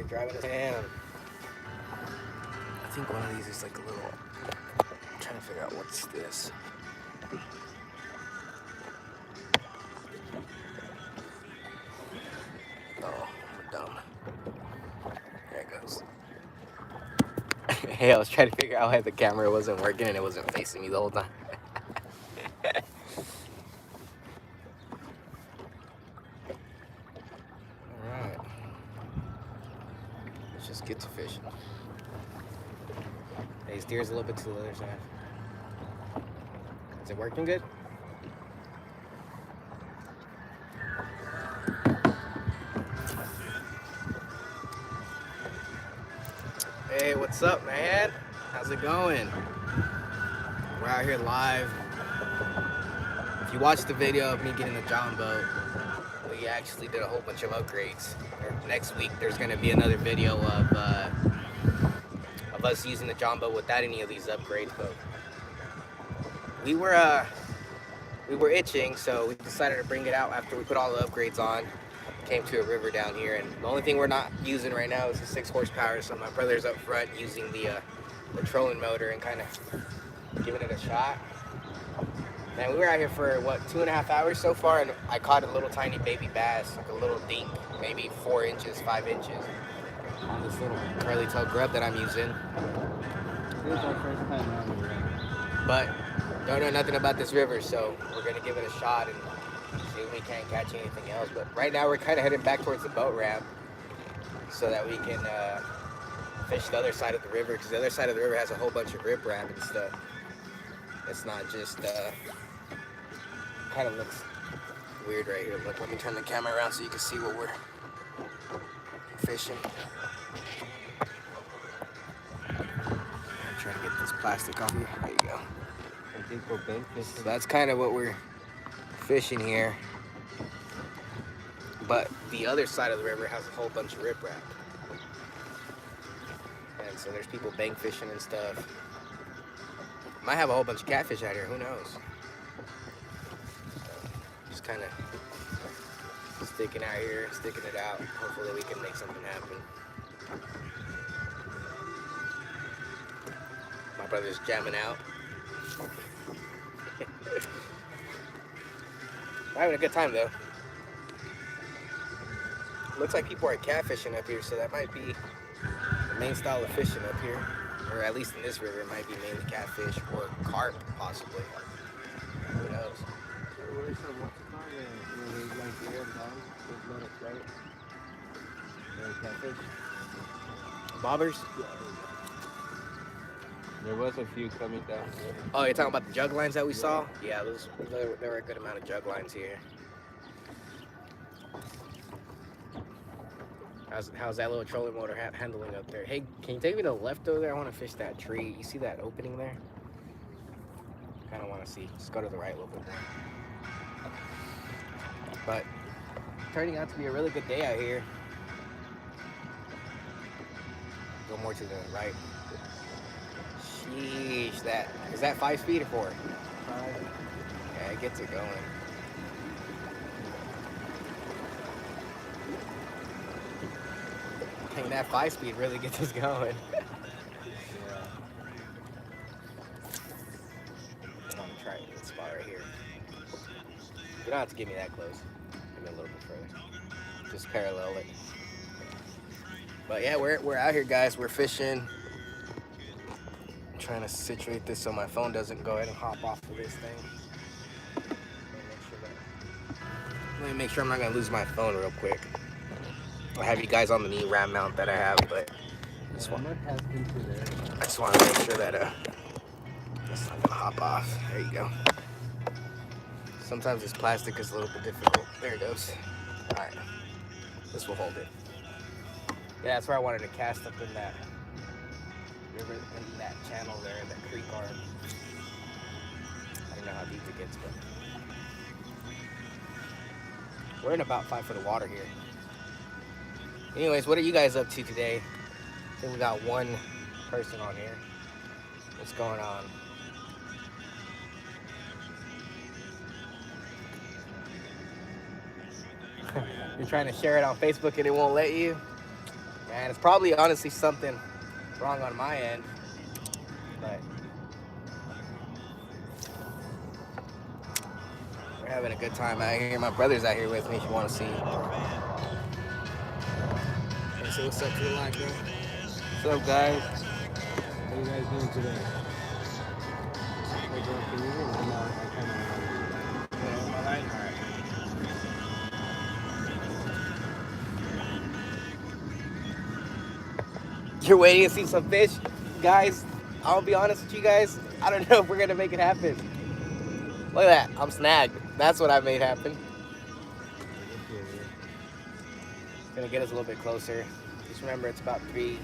driving his hand. I think one of these is like a little. I'm trying to figure out what's this. Oh, I'm dumb. There it goes. Hey, I was trying to figure out why the camera wasn't working and it wasn't facing me the whole time. Alright. Let's just get to fishing. Hey, steers a little bit to the other side. Is it working good? Hey, what's up, man? How's it going? We're out here live. If you watched the video of me getting the John boat, we actually did a whole bunch of upgrades. Next week, there's going to be another video of us using the John boat without any of these upgrades. But we were itching, so we decided to bring it out after we put all the upgrades on. Came to a river down here, and the only thing we're not using right now is the 6 horsepower. So my brother's up front using the trolling motor and kind of giving it a shot. Man, we were out here for what, 2.5 hours so far, and I caught a little tiny baby bass, like a little dink, maybe 4 inches, 5 inches, on this little curly tail grub that I'm using. This is our first time around the river. But don't know nothing about this river, so we're gonna give it a shot and see if we can't catch anything else. But right now we're kind of heading back towards the boat ramp so that we can fish the other side of the river, because the other side of the river has a whole bunch of riprap and stuff. It's not just kind of looks weird right here. Look, let me turn the camera around so you can see what we're fishing. I'm trying to get this plastic off here. There you go. I think we're bait fishing. So that's kind of what we're fishing here. But the other side of the river has a whole bunch of riprap. And so there's people bank fishing and stuff. Might have a whole bunch of catfish out here, who knows? So just kind of sticking out here, sticking it out. Hopefully we can make something happen. My brother's jamming out. We're having a good time though. Looks like people are catfishing up here, so that might be the main style of fishing up here. Or at least in this river, it might be mainly catfish or carp, possibly. Who knows? Where's the where they like the air down, just let it float. Catfish. Bobbers? There was a few coming down here. Oh, you're talking about the jug lines that we saw? Yeah, there were a good amount of jug lines here. How's that little trolling motor handling up there? Hey, can you take me to the left over there? I want to fish that tree. You see that opening there? Kind of want to see. Just go to the right a little bit more. But turning out to be a really good day out here. Go more to the right. Sheesh, is that 5 speed or 4? 5. Yeah, it gets it going. Dang, that 5 speed really gets us going. Yeah. I'm gonna try this spot right here. You don't have to get me that close. Give me a little bit further. Just parallel it. But yeah, we're out here, guys. We're fishing. I'm trying to situate this so my phone doesn't go ahead and hop off of this thing. Let me make sure I'm not gonna lose my phone real quick. I'll have you guys on the knee ram mount that I have, but I just want to make sure that it's not gonna hop off. There you go. Sometimes this plastic is a little bit difficult. There it goes. All right, this will hold it. Yeah, that's where I wanted to cast up in that river, in that channel there, that creek arm. I don't know how deep it gets, but we're in about 5 foot of water here. Anyways, what are you guys up to today? I think we got one person on here. What's going on? You're trying to share it on Facebook and it won't let you? And it's probably honestly something wrong on my end, but we're having a good time out here. My brother's out here with me if you want to see. Hey, say what's up to the live, bro. What's up, guys? What are you guys doing today? Hey, bro, can you hear me? No, I kind of. My line? All right. You're waiting to see some fish, guys. I'll be honest with you guys. I don't know if we're gonna make it happen. Look at that. I'm snagged. That's what I made happen. Gonna get us a little bit closer. Just remember, it's about 3-4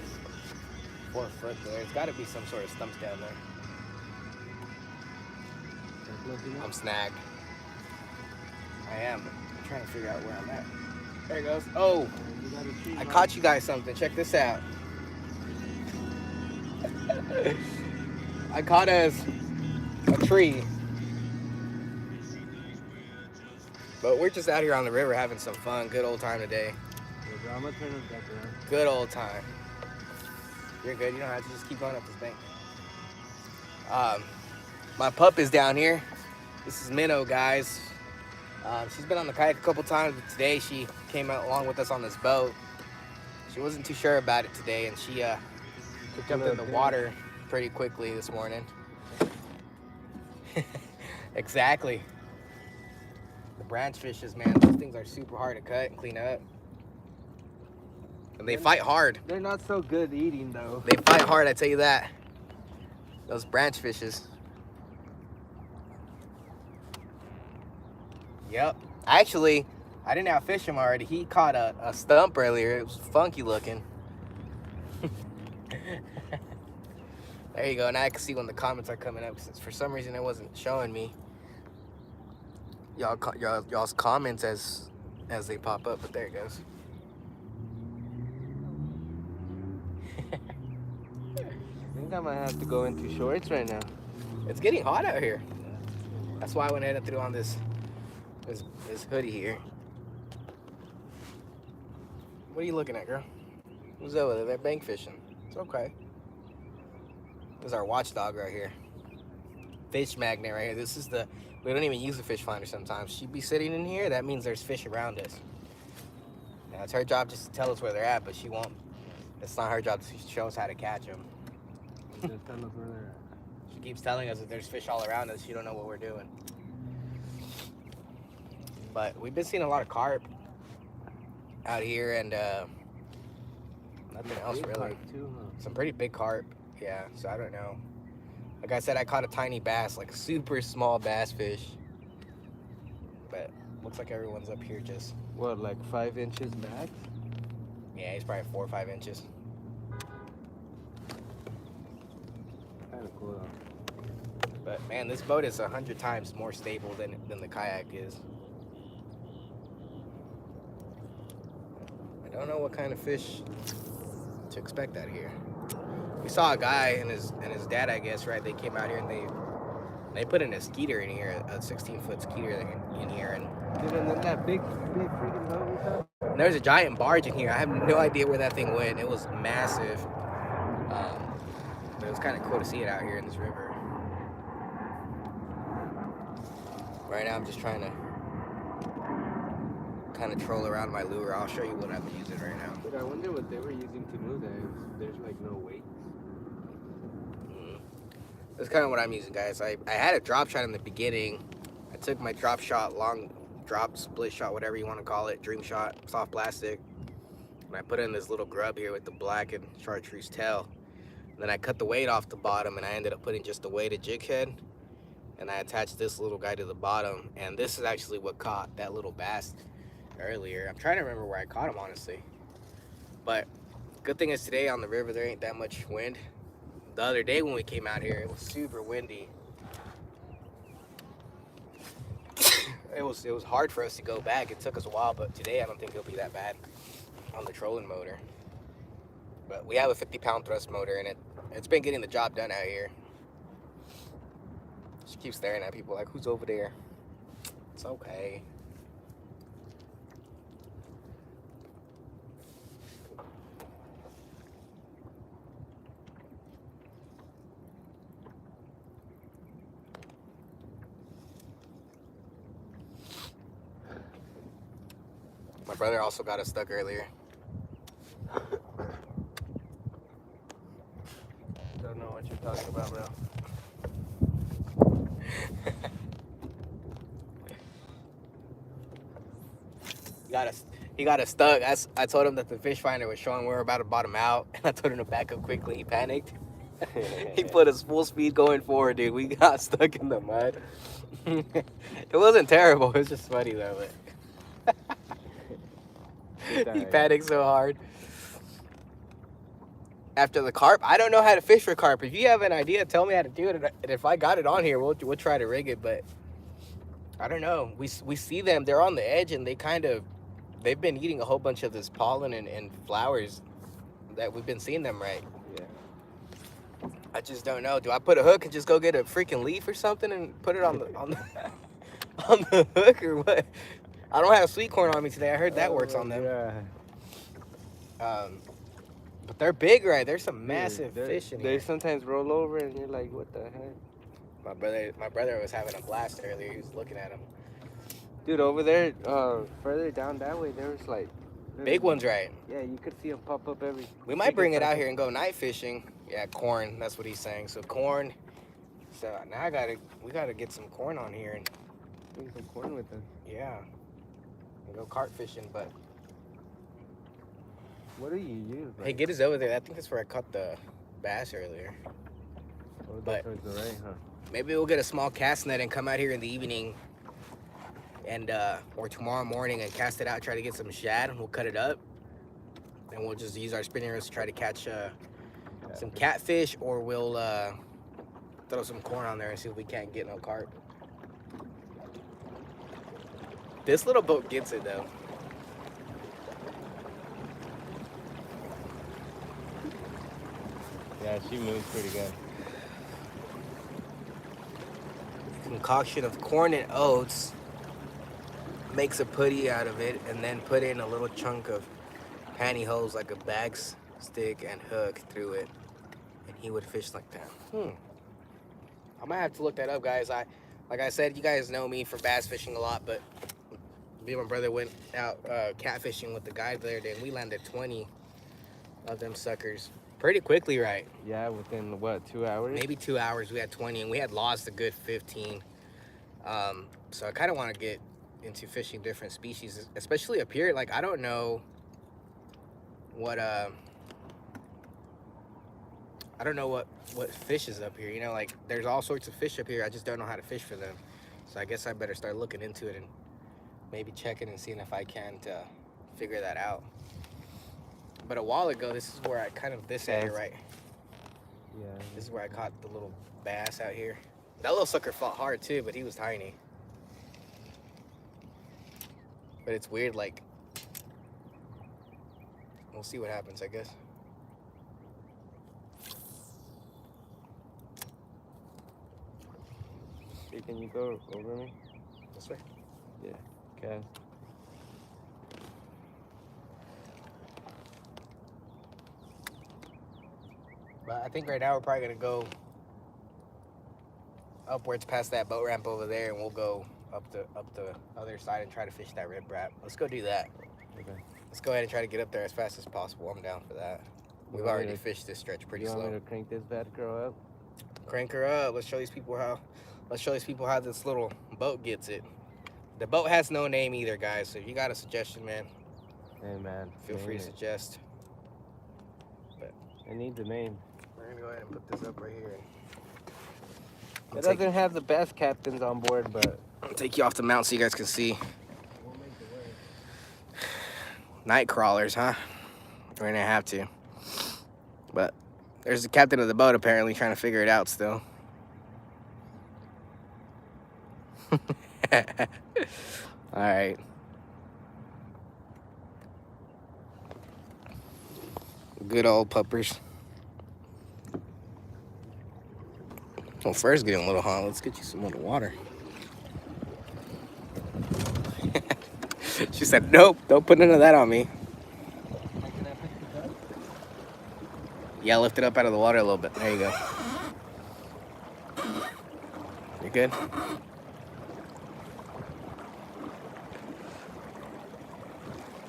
foot there. There's got to be some sort of stumps down there. I'm snagged. I am. I'm trying to figure out where I'm at. There it goes. Oh, I caught you guys something. Check this out. I caught us a tree. But we're just out here on the river having some fun. Good old time today. I'm gonna turn it back around. Good old time. You're good. You don't have to just keep going up this bank. My pup is down here. This is Minnow, guys. She's been on the kayak a couple times, but today she came out along with us on this boat. She wasn't too sure about it today, and she jumped in the water pretty quickly this morning. Exactly. The branch fishes, man, those things are super hard to cut and clean up. And they fight hard. They're not so good eating, though. They fight hard, I tell you that. Those branch fishes. Yep. Actually, I didn't outfish him already. He caught a stump earlier. It was funky looking. There you go. Now I can see when the comments are coming up. Since for some reason it wasn't showing me y'all's comments as they pop up. But there it goes. I think I might have to go into shorts right now. It's getting hot out here. That's why I went ahead and threw on this hoodie here. What are you looking at, girl? Who's over there? They're bank fishing. It's okay. This is our watchdog right here. Fish magnet right here. This is we don't even use the fish finder sometimes. She'd be sitting in here. That means there's fish around us. Now, it's her job just to tell us where they're at, but she won't. It's not her job to show us how to catch them. Just tell us where they're at. She keeps telling us that there's fish all around us. She don't know what we're doing. But we've been seeing a lot of carp out here, and nothing else Big really. carp too, huh? Some pretty big carp. Yeah, so I don't know. Like I said, I caught a tiny bass, like a super small bass fish. But looks like everyone's up here just... What, like 5 inches back? Yeah, he's probably 4 or 5 inches. Kind of cool though. But man, this boat is 100 times more stable than the kayak is. I don't know what kind of fish to expect out here. We saw a guy and his dad, I guess, right? They came out here and they put in a skeeter in here, a 16-foot skeeter in here, and Dude, and then that big freaking boat we saw? there's a giant barge in here. I have no idea where that thing went. It was massive. But it was kind of cool to see it out here in this river. Right now I'm just trying to kind of troll around my lure. I'll show you what I'm using right now. Dude, I wonder what they were using to move that. There's like no weight. That's kind of what I'm using, guys. I had a drop shot in the beginning. I took my drop shot, long drop, split shot, whatever you want to call it, dream shot, soft plastic, and I put in this little grub here with the black and chartreuse tail. And then I cut the weight off the bottom, and I ended up putting just the weighted jig head, and I attached this little guy to the bottom, and this is actually what caught that little bass earlier. I'm trying to remember where I caught him, honestly. But good thing is today on the river there ain't that much wind. The other day when we came out here, it was super windy. It was hard for us to go back. It took us a while, but today I don't think it'll be that bad on the trolling motor. But we have a 50-pound thrust motor, and it's been getting the job done out here. She keeps staring at people like, who's over there? It's okay. My brother also got us stuck earlier. Don't know what you're talking about, bro. He got us stuck. I told him that the fish finder was showing we were about to bottom out, and I told him to back up quickly. He panicked. He put us full speed going forward, dude. We got stuck in the mud. It wasn't terrible. It was just funny though. But he panicked so hard. After the carp, I don't know how to fish for carp. If you have an idea, tell me how to do it. And if I got it on here, we'll try to rig it. But I don't know. We see them. They're on the edge, and they've been eating a whole bunch of this pollen and flowers that we've been seeing them, right? Yeah. I just don't know. Do I put a hook and just go get a freaking leaf or something and put it on the on the hook or what? I don't have sweet corn on me today. I heard that works on them. Yeah. But they're big, right? There's some massive fish in They here. sometimes roll over, and you're like, what the heck? My brother was having a blast earlier. He was looking at them. Dude, over there, further down that way, there was like Big ones, right? Yeah, you could see them pop up every. We might bring it out here and go night fishing. Yeah, corn. That's what he's saying. So corn. So now we gotta get some corn on here and Bring some corn with us. yeah, and go carp fishing. But What do you use? hey, get us over there. I think that's where I caught the bass earlier. Oh, but- towards the right, huh? Maybe we'll get a small cast net and come out here in the evening and or tomorrow morning and cast it out, try to get some shad, and we'll cut it up. And we'll just use our spinning reels to try to catch some catfish, or we'll throw some corn on there and see if we can't get no carp. This little boat gets it though. Yeah, she moves pretty good. Concoction of corn and oats, makes a putty out of it, and then put in a little chunk of pantyhose, like a bag stick and hook through it, and he would fish like that. I might have to look that up, guys. Like I said, you guys know me for bass fishing a lot, but me and my brother went out catfishing with the guy the other day, and we landed 20 of them suckers pretty quickly, right? Yeah, within what, 2 hours? Maybe 2 hours. We had 20, and we had lost a good 15. So I kind of want to get into fishing different species, especially up here. Like, I don't know what what fish is up here. You know, like there's all sorts of fish up here. I just don't know how to fish for them. So I guess I better start looking into it and maybe checking and seeing if I can figure that out. But a while ago, this is where this area, right? Yeah. This is where I caught the little bass out here. That little sucker fought hard too, but he was tiny. But it's weird, like, we'll see what happens, I guess. Hey, can you go over me? This way. Yeah. Okay. But I think right now we're probably gonna go upwards past that boat ramp over there, and we'll go up the other side and try to fish that riprap. Let's go do that. Okay. Let's go ahead and try to get up there as fast as possible. I'm down for that. We've want me already to- fished this stretch pretty You want slow. me to crank this bad girl up? Crank her up. Let's show these people how this little boat gets it. The boat has no name either, guys. So if you got a suggestion, man, Hey, man. feel free to name it. suggest. I need the name. We're gonna go ahead and put this up right here. It doesn't have the best captains on board, but I'll take you off the mount so you guys can see. Night crawlers, huh? We're gonna have to. But there's the captain of the boat apparently trying to figure it out still. All right. Good old puppers. Well, first getting a little hot. Let's get you some little water. She said, nope, don't put none of that on me. Yeah, lift it up out of the water a little bit. There you go. You good?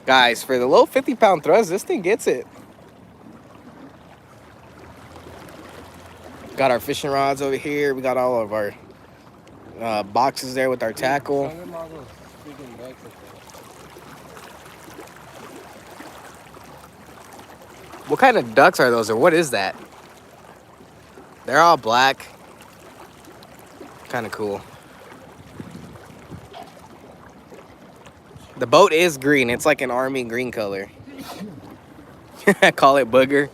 Guys, for the low 50-pound thrust, this thing gets it. Got our fishing rods over here. We got all of our boxes there with our tackle. What kind of ducks are those, or what is that? They're all black. Kind of cool. The boat is green. It's like an army green color. I call it booger.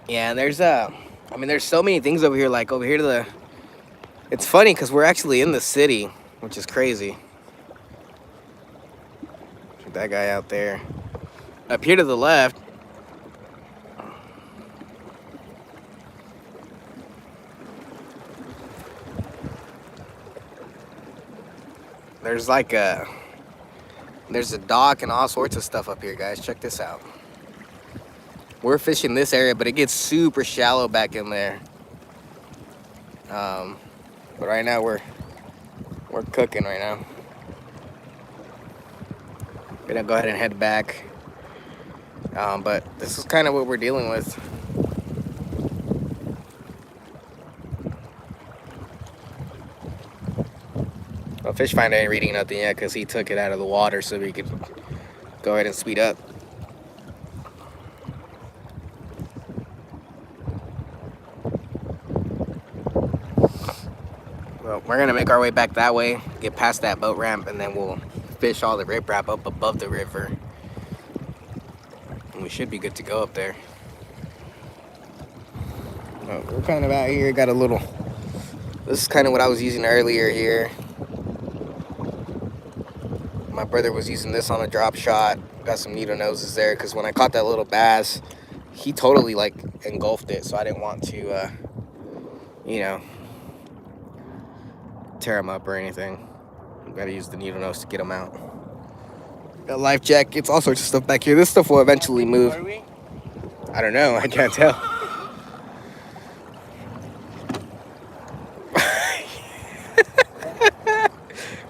Yeah, and there's I mean, there's so many things over here. Like over here to the, it's funny because we're actually in the city, which is crazy. That guy out there. Up here to the left, there's like there's a dock and all sorts of stuff up here, guys. Check this out. We're fishing this area, but it gets super shallow back in there. But right now we're cooking right now. Gonna go ahead and head back. But this is kind of what we're dealing with. Well, Fish Finder ain't reading nothing yet because he took it out of the water so we could go ahead and speed up. Well, we're gonna make our way back that way, get past that boat ramp, and then we'll fish all the riprap up above the river. And we should be good to go up there. Well, we're kind of out here, got a little, this is kind of what I was using earlier here. My brother was using this on a drop shot. Got some needle noses there because when I caught that little bass, he totally like engulfed it. So I didn't want to, you know, tear him up or anything. Gotta use the needle nose to get him out. Got life jackets, all sorts of stuff back here. This stuff will eventually move. I don't know. I can't tell.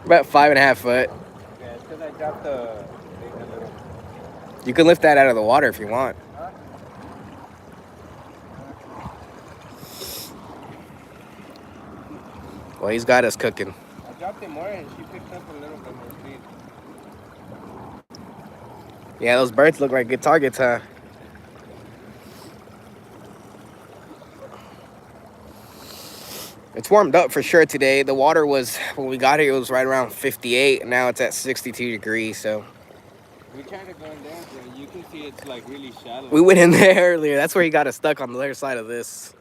About 5.5 foot. You can lift that out of the water if you want. Well, he's got us cooking. I dropped it more and she picked up a little bit more speed. Yeah, those birds look like good targets, huh? It's warmed up for sure today. The water was, when we got here, it was right around 58, and now it's at 62 degrees, so. We tried to go in there, but you can see it's like really shallow. We went in there earlier. That's where he got us stuck, on the other side of this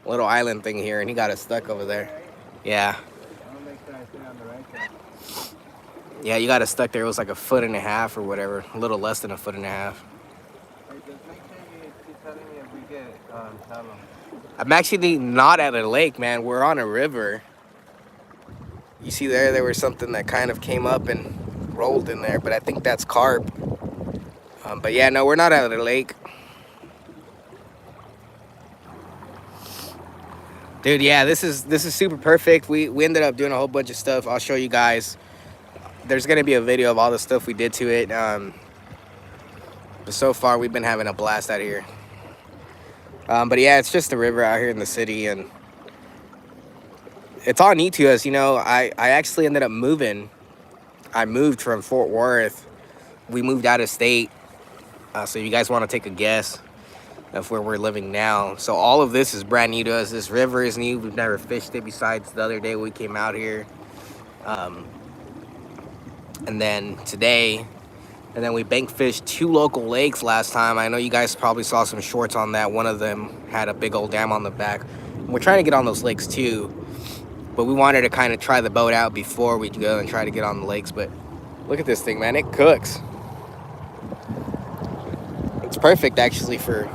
little island thing here, and he got us stuck over there. Yeah. I'll make sure I stay on the right side. Yeah, you got us stuck there. It was like 1.5 feet or whatever, a little less than 1.5 feet. Hey, just make sure you keep telling me if we get shallow. I'm actually not at a lake, man. We're on a river. You see there was something that kind of came up and rolled in there, but I think that's carp. But yeah, no, we're not at a lake. Dude, yeah, this is super perfect. We ended up doing a whole bunch of stuff. I'll show you guys. There's gonna be a video of all the stuff we did to it. But so far, we've been having a blast out here. But yeah, it's just a river out here in the city, and it's all neat to us. You know, I actually ended up moving. I moved from Fort Worth. We moved out of state. So you guys want to take a guess of where we're living now. So all of this is brand new to us. This river is new. We've never fished it besides the other day we came out here. And then today, and then we bank fished 2 local lakes last time. I know you guys probably saw some shorts on that. One of them had a big old dam on the back. We're trying to get on those lakes too, but we wanted to kind of try the boat out before we go and try to get on the lakes. But look at this thing, man. It cooks. It's perfect actually for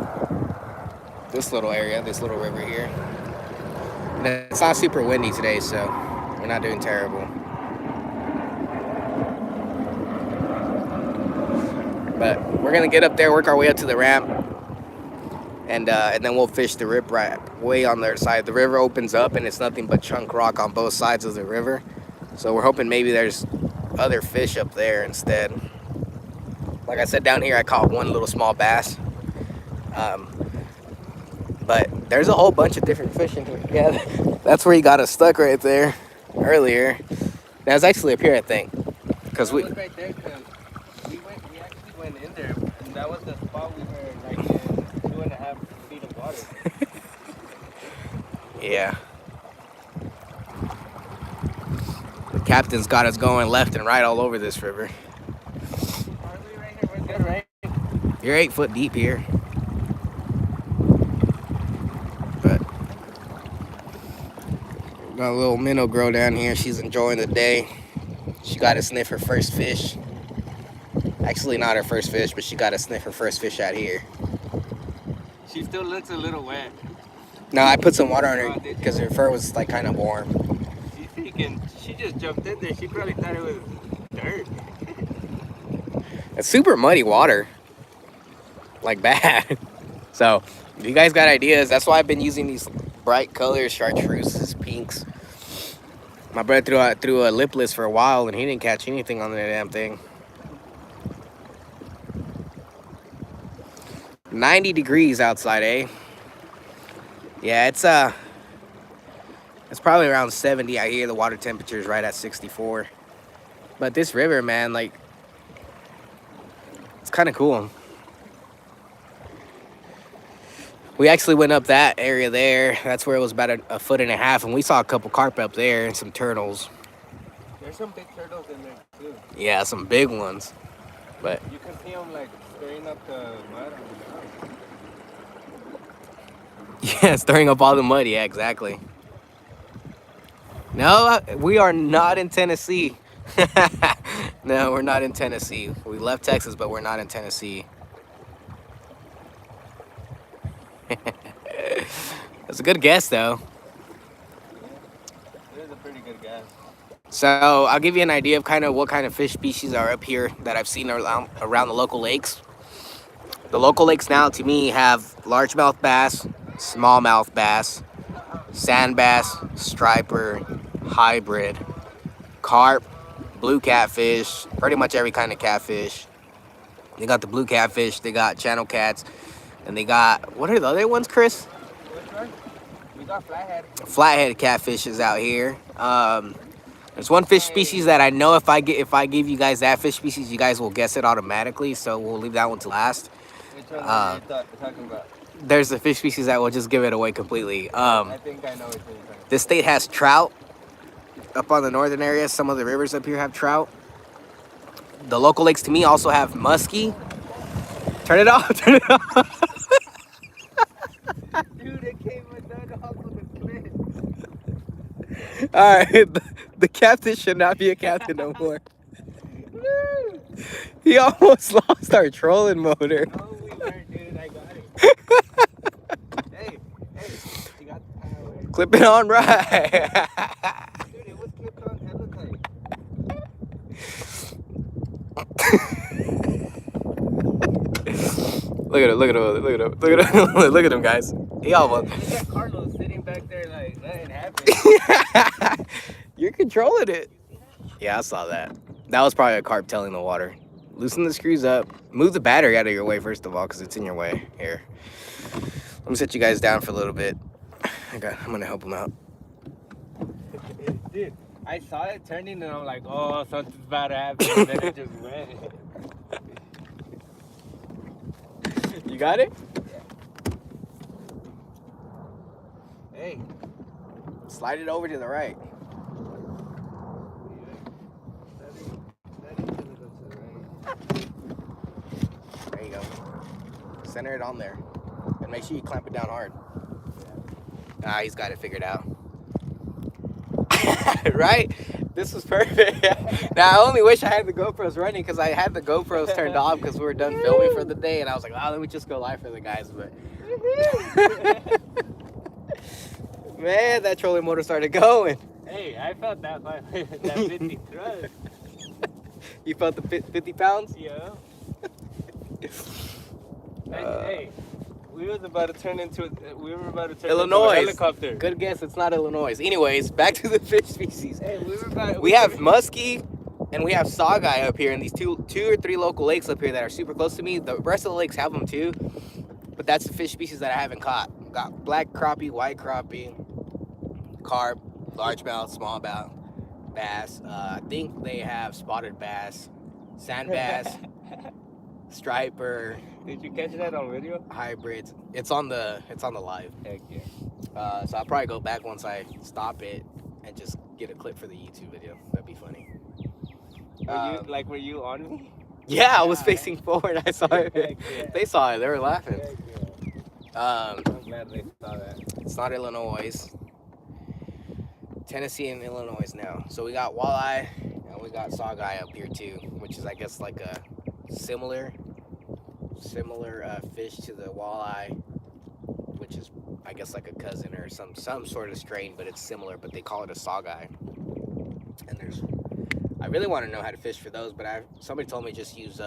this little area, this little river here. And it's not super windy today, so we're not doing terrible. But we're gonna get up there, work our way up to the ramp, and then we'll fish the riprap way on their side. The river opens up, and it's nothing but chunk rock on both sides of the river. So we're hoping maybe there's other fish up there instead. Like I said, down here I caught one little small bass. But there's a whole bunch of different fish in here. Yeah, that's where he got us stuck right there earlier. That was actually up here, I think. Because we... right there, because we actually went in there, and that was the spot we were like in 2.5 feet of water. Yeah. The captain's got us going left and right all over this river. Are we right here? We're good, right? You're 8 foot deep here. But got a little minnow girl down here. She's enjoying the day. She got to sniff her first fish. Actually, not her first fish, but she got to sniff her first fish out here. She still looks a little wet. No, I put some water on her because her fur was like kind of warm. She's thinking, she just jumped in there. She probably thought it was dirt. It's super muddy water. Like bad. So, if you guys got ideas, that's why I've been using these bright colors, chartreuses, pinks. My brother threw a lipless for a while and he didn't catch anything on the damn thing. 90 degrees outside, eh? Yeah, it's probably around 70 out here. The water temperature is right at 64. But this river, man, like, it's kind of cool. We actually went up that area there. That's where it was about a 1.5 foot, and we saw a couple carp up there and some turtles. There's some big turtles in there too. Yeah, some big ones. But you can see them like stirring up the mud on the ground. yeah, stirring up all the mud. Yeah, exactly. No, we are not in Tennessee. No, we're not in Tennessee. We left Texas, but we're not in Tennessee. That's a good guess, though. It is a pretty good guess. So I'll give you an idea of kind of what kind of fish species are up here that I've seen around the local lakes. The local lakes now, to me, have largemouth bass, smallmouth bass, sand bass, striper, hybrid, carp, blue catfish, pretty much every kind of catfish. They got the blue catfish, they got channel cats, and they got, what are the other ones, Chris? Which one? We got flathead. Flathead catfish is out here. There's one fish species that I know if I give you guys that fish species, you guys will guess it automatically. So we'll leave that one to last. Which one are you talking about? There's a fish species that will just give it away completely. I think I know which one you're talking about. This state has trout. Up on the northern area, some of the rivers up here have trout. The local lakes to me also have muskie. Turn it off. Turn it off. Dude, it came off of the cliff. All right, the captain should not be a captain no more. He almost lost our trolling motor. No, we weren't, dude. I got it. Hey, you got the power. Clip it on right. Dude, it was clipped on hella tight. Look at him, guys. He almost. Look at Carlos sitting back there like nothing happened. You're controlling it. Yeah, I saw that. That was probably a carp telling the water. Loosen the screws up. Move the battery out of your way, first of all, because it's in your way. Here. Let me set you guys down for a little bit. I'm going to help him out. Dude, I saw it turning and I'm like, oh, something's about to happen. And then it just went. You got it? Yeah. Hey. Slide it over to the right. There you go. Center it on there. And make sure you clamp it down hard. Ah, he's got it figured out. Right? This was perfect. Now, I only wish I had the GoPros running because I had the GoPros turned off because we were done filming for the day. And I was like, oh, let me just go live for the guys. But man, that trolling motor started going. Hey, I felt that 50 thrust. You felt the 50 pounds? Yeah. Hey, We were about to turn into Illinois. a helicopter. Good guess. It's not Illinois. Anyways, back to the fish species. Hey, We have muskie and we have sawguy up here in these two or three local lakes up here that are super close to me. The rest of the lakes have them too, but that's the fish species that I haven't caught. Got black crappie, white crappie, carp, largemouth, smallmouth, bass. I think they have spotted bass, sand bass, striper, Did you catch that on video? hybrids. It's on the live. Heck yeah. So I'll probably go back once I stop it and just get a clip for the YouTube video. That'd be funny. Were you on me? Yeah, I was Yeah. facing forward. I saw it. Heck yeah. They saw it. They were laughing. Heck yeah. Um, I'm glad they saw that. it's not Illinois. Tennessee and Illinois now. So we got walleye and we got sawguy up here too, which is I guess like a similar fish to the walleye, which is I guess like a cousin or some sort of strain, but it's similar. But they call it a sawguy. And I really want to know how to fish for those, but somebody told me just use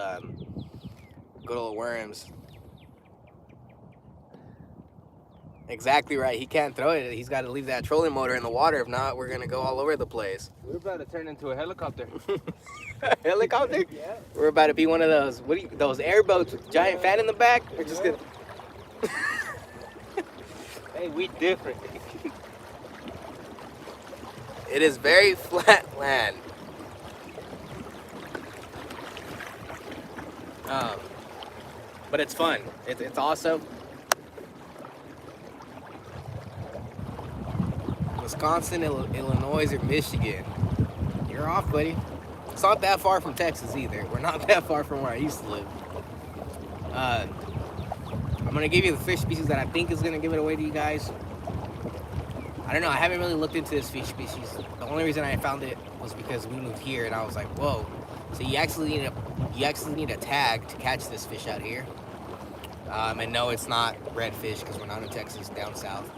good old worms. Exactly right. He can't throw it. He's got to leave that trolling motor in the water. If not, we're gonna go all over the place. We're about to turn into a helicopter. Helicopter? Yeah. We're about to be one of those. Those airboats with giant fan in the back? We're just gonna. Hey, we different. It is very flat land. But it's fun. It's awesome. Wisconsin, Illinois, or Michigan. You're off, buddy. It's not that far from Texas either. We're not that far from where I used to live. I'm gonna give you the fish species that I think is gonna give it away to you guys. I don't know. I haven't really looked into this fish species. The only reason I found it was because we moved here, and I was like, "Whoa!" So you actually need a tag to catch this fish out here. And no, it's not redfish because we're not in Texas, down south.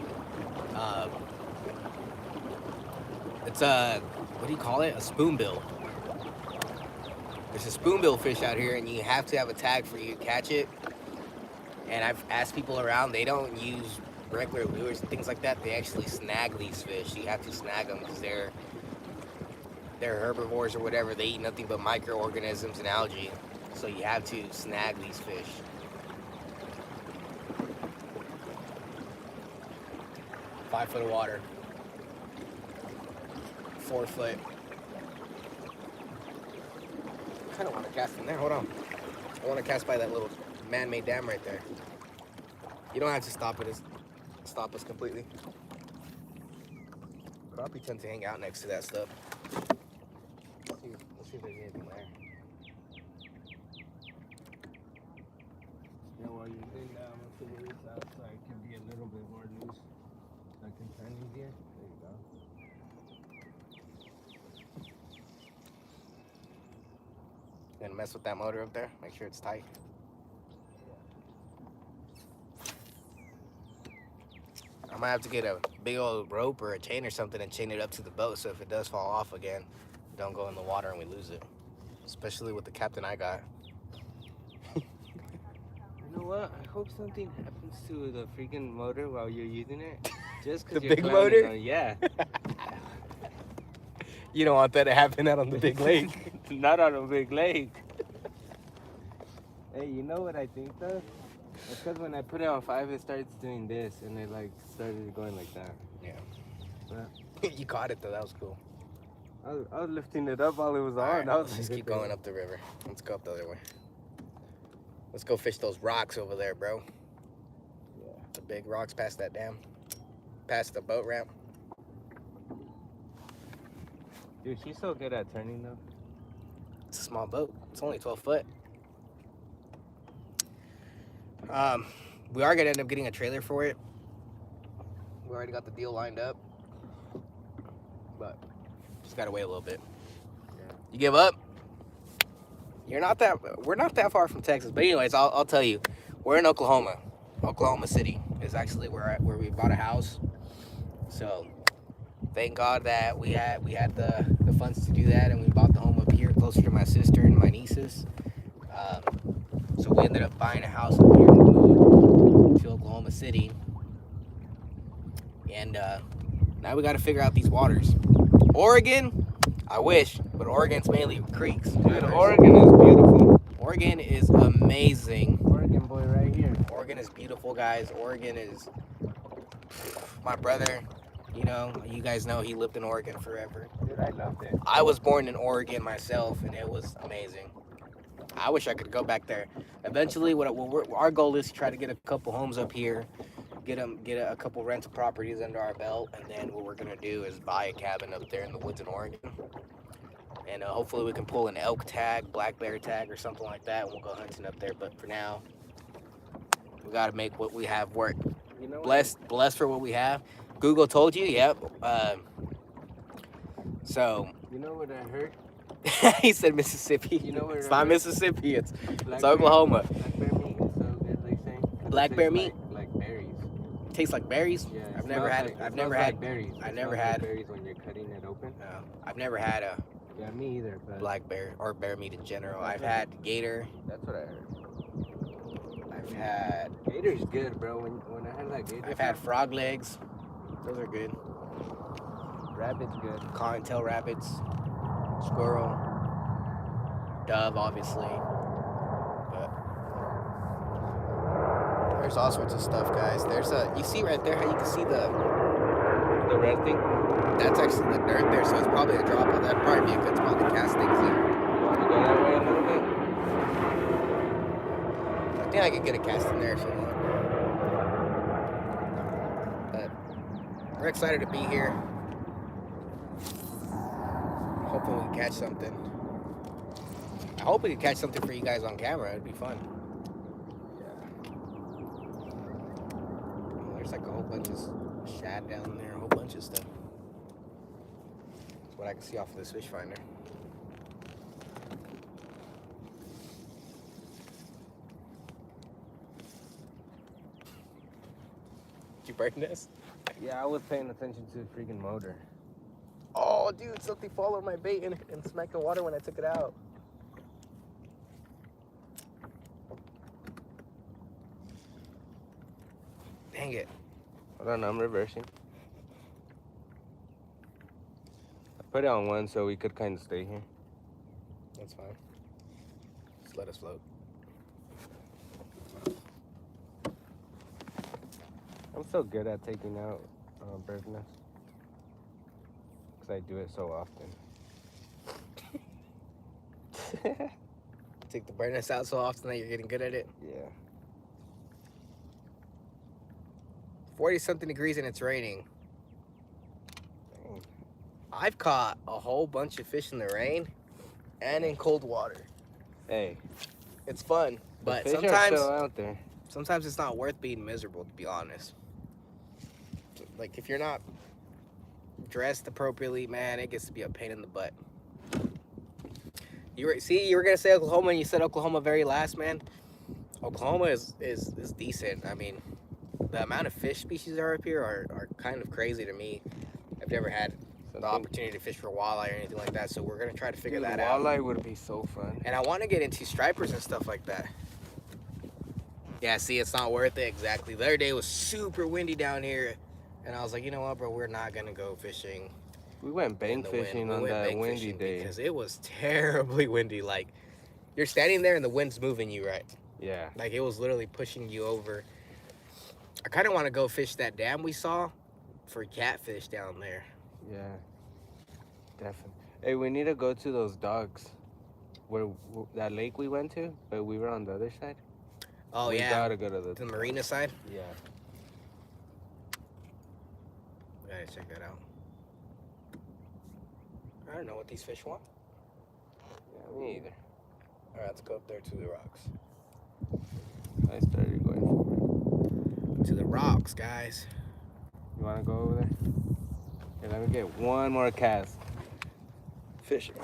It's what do you call it? A spoonbill. There's a spoonbill fish out here, and you have to have a tag for you to catch it. And I've asked people around, they don't use regular lures and things like that. They actually snag these fish. You have to snag them because they're herbivores or whatever. They eat nothing but microorganisms and algae. So you have to snag these fish. Five foot of water. 4 foot. I kind of want to cast from there. Hold on. I want to cast by that little man-made dam right there. You don't have to stop us completely. Crappie tend to hang out next to that stuff. Let's see if there's anything there. Yeah, while you're doing that, I'm gonna figure this out so I can be a little bit more loose. I can turn in here. There you go. Gonna mess with that motor up there. Make sure it's tight. I might have to get a big old rope or a chain or something and chain it up to the boat so if it does fall off again, don't go in the water and we lose it. Especially with the captain I got. You know what? I hope something happens to the freaking motor while you're using it. Just because The you're big climbing motor? on- yeah. You don't want that to happen out on the big lake. Not on a big lake. Hey, you know what I think though? It's because when I put it on 5, it starts doing this, and it like started going like that. Yeah. But You caught it though, that was cool. I was lifting it up while it was on. Alright, I was let's just like, keep going up the river. Let's go up the other way. Let's go fish those rocks over there, bro. Yeah. The big rocks past that dam. Past the boat ramp. Dude, she's so good at turning though. It's a small boat. It's only 12 foot. We are gonna end up getting a trailer for it. We already got the deal lined up, but just gotta wait a little bit. Yeah. You give up? We're not that far from Texas, but anyways, I'll tell you, we're in Oklahoma. Oklahoma City is actually where we bought a house. So thank God that we had the funds to do that, and we bought the home up here closer to my sister and my nieces. So we ended up buying a house up here and moved to Oklahoma City. And now we got to figure out these waters. Oregon, I wish, but Oregon's mainly creeks. Dude, Oregon is beautiful. Oregon is amazing. Oregon boy right here. Oregon is beautiful, guys. Oregon is my brother. You know, you guys know he lived in Oregon forever. Dude, I loved it. I was born in Oregon myself, and it was amazing. I wish I could go back there. Eventually, our goal is to try to get a couple homes up here, get a couple rental properties under our belt, and then what we're gonna do is buy a cabin up there in the woods in Oregon. And hopefully we can pull an elk tag, black bear tag, or something like that, and we'll go hunting up there. But for now, we gotta make what we have work. You know Blessed for what we have. Google told you, yep. So You know what I heard? he said Mississippi. You know where it's I not heard? Mississippi. It's Black Oklahoma. Black bear meat is so good, they say. Black bear meat? Like berries. Tastes like berries. Yeah. I've never had it. I've never had. berries. I It never smells like had- berries when you're cutting it open. I've never had a Yeah, me either. But black bear or bear meat in general. I've had gator. that's what I heard. I've had. Gator's good, bro. When I had that gator. I've had frog legs. Those are good. rabbit's good. Cottontail rabbits, squirrel, dove, obviously. But there's all sorts of stuff, guys. There's you see right there how you can see the red thing. that's actually the dirt there, so it's probably a drop of that. Probably be a good spot to cast things in. You want to go that way a little bit? I think I could get a cast in there if you want. But we're excited to be here. Hoping we can catch something. I hope we can catch something for you guys on camera. It'd be fun. Oh, there's like a whole bunch of shad down there, a whole bunch of stuff. That's what I can see off of this fish finder. Did you burn this? Yeah, I was paying attention to the freaking motor. Oh, dude, something followed my bait and smacked the water when I took it out. Dang it. Hold on, I'm reversing. I put it on one so we could kind of stay here. That's fine. Just let us float. I'm so good at taking out bird nests. Because I do it so often. Take the bird nest out so often that you're getting good at it. Yeah. 40-something degrees and it's raining. Dang. I've caught a whole bunch of fish in the rain and in cold water. Hey, It's fun, the but fish are sometimes still out there. it's not worth being miserable, to be honest. Like, if you're not dressed appropriately, man, it gets to be a pain in the butt. You were gonna say Oklahoma, and you said Oklahoma very last, man. Oklahoma is decent. I mean, the amount of fish species that are up here are kind of crazy to me. I've never had the opportunity to fish for walleye or anything like that, so we're gonna try to figure that out. Walleye would be so fun. And I want to get into stripers and stuff like that. Yeah, see, it's not worth it. Exactly. The other day was super windy down here, and I was like, you know what, bro, we're not gonna go fishing. We went in bank the wind. fishing We on went that bank windy fishing day. because it was terribly windy. Like, you're standing there and the wind's moving you, right? Yeah. Like, it was literally pushing you over. I kind of want to go fish that dam we saw for catfish down there. Yeah. Definitely. Hey, we need to go to those docks. Where that lake we went to, but we were on the other side. Oh, we yeah. gotta go to The marina side. Yeah. We gotta check that out. I don't know what these fish want. Yeah, me either. All right, let's go up there to the rocks. I started going forward. To the rocks, guys. You wanna go over there? Okay, let me get one more cast. Fishing.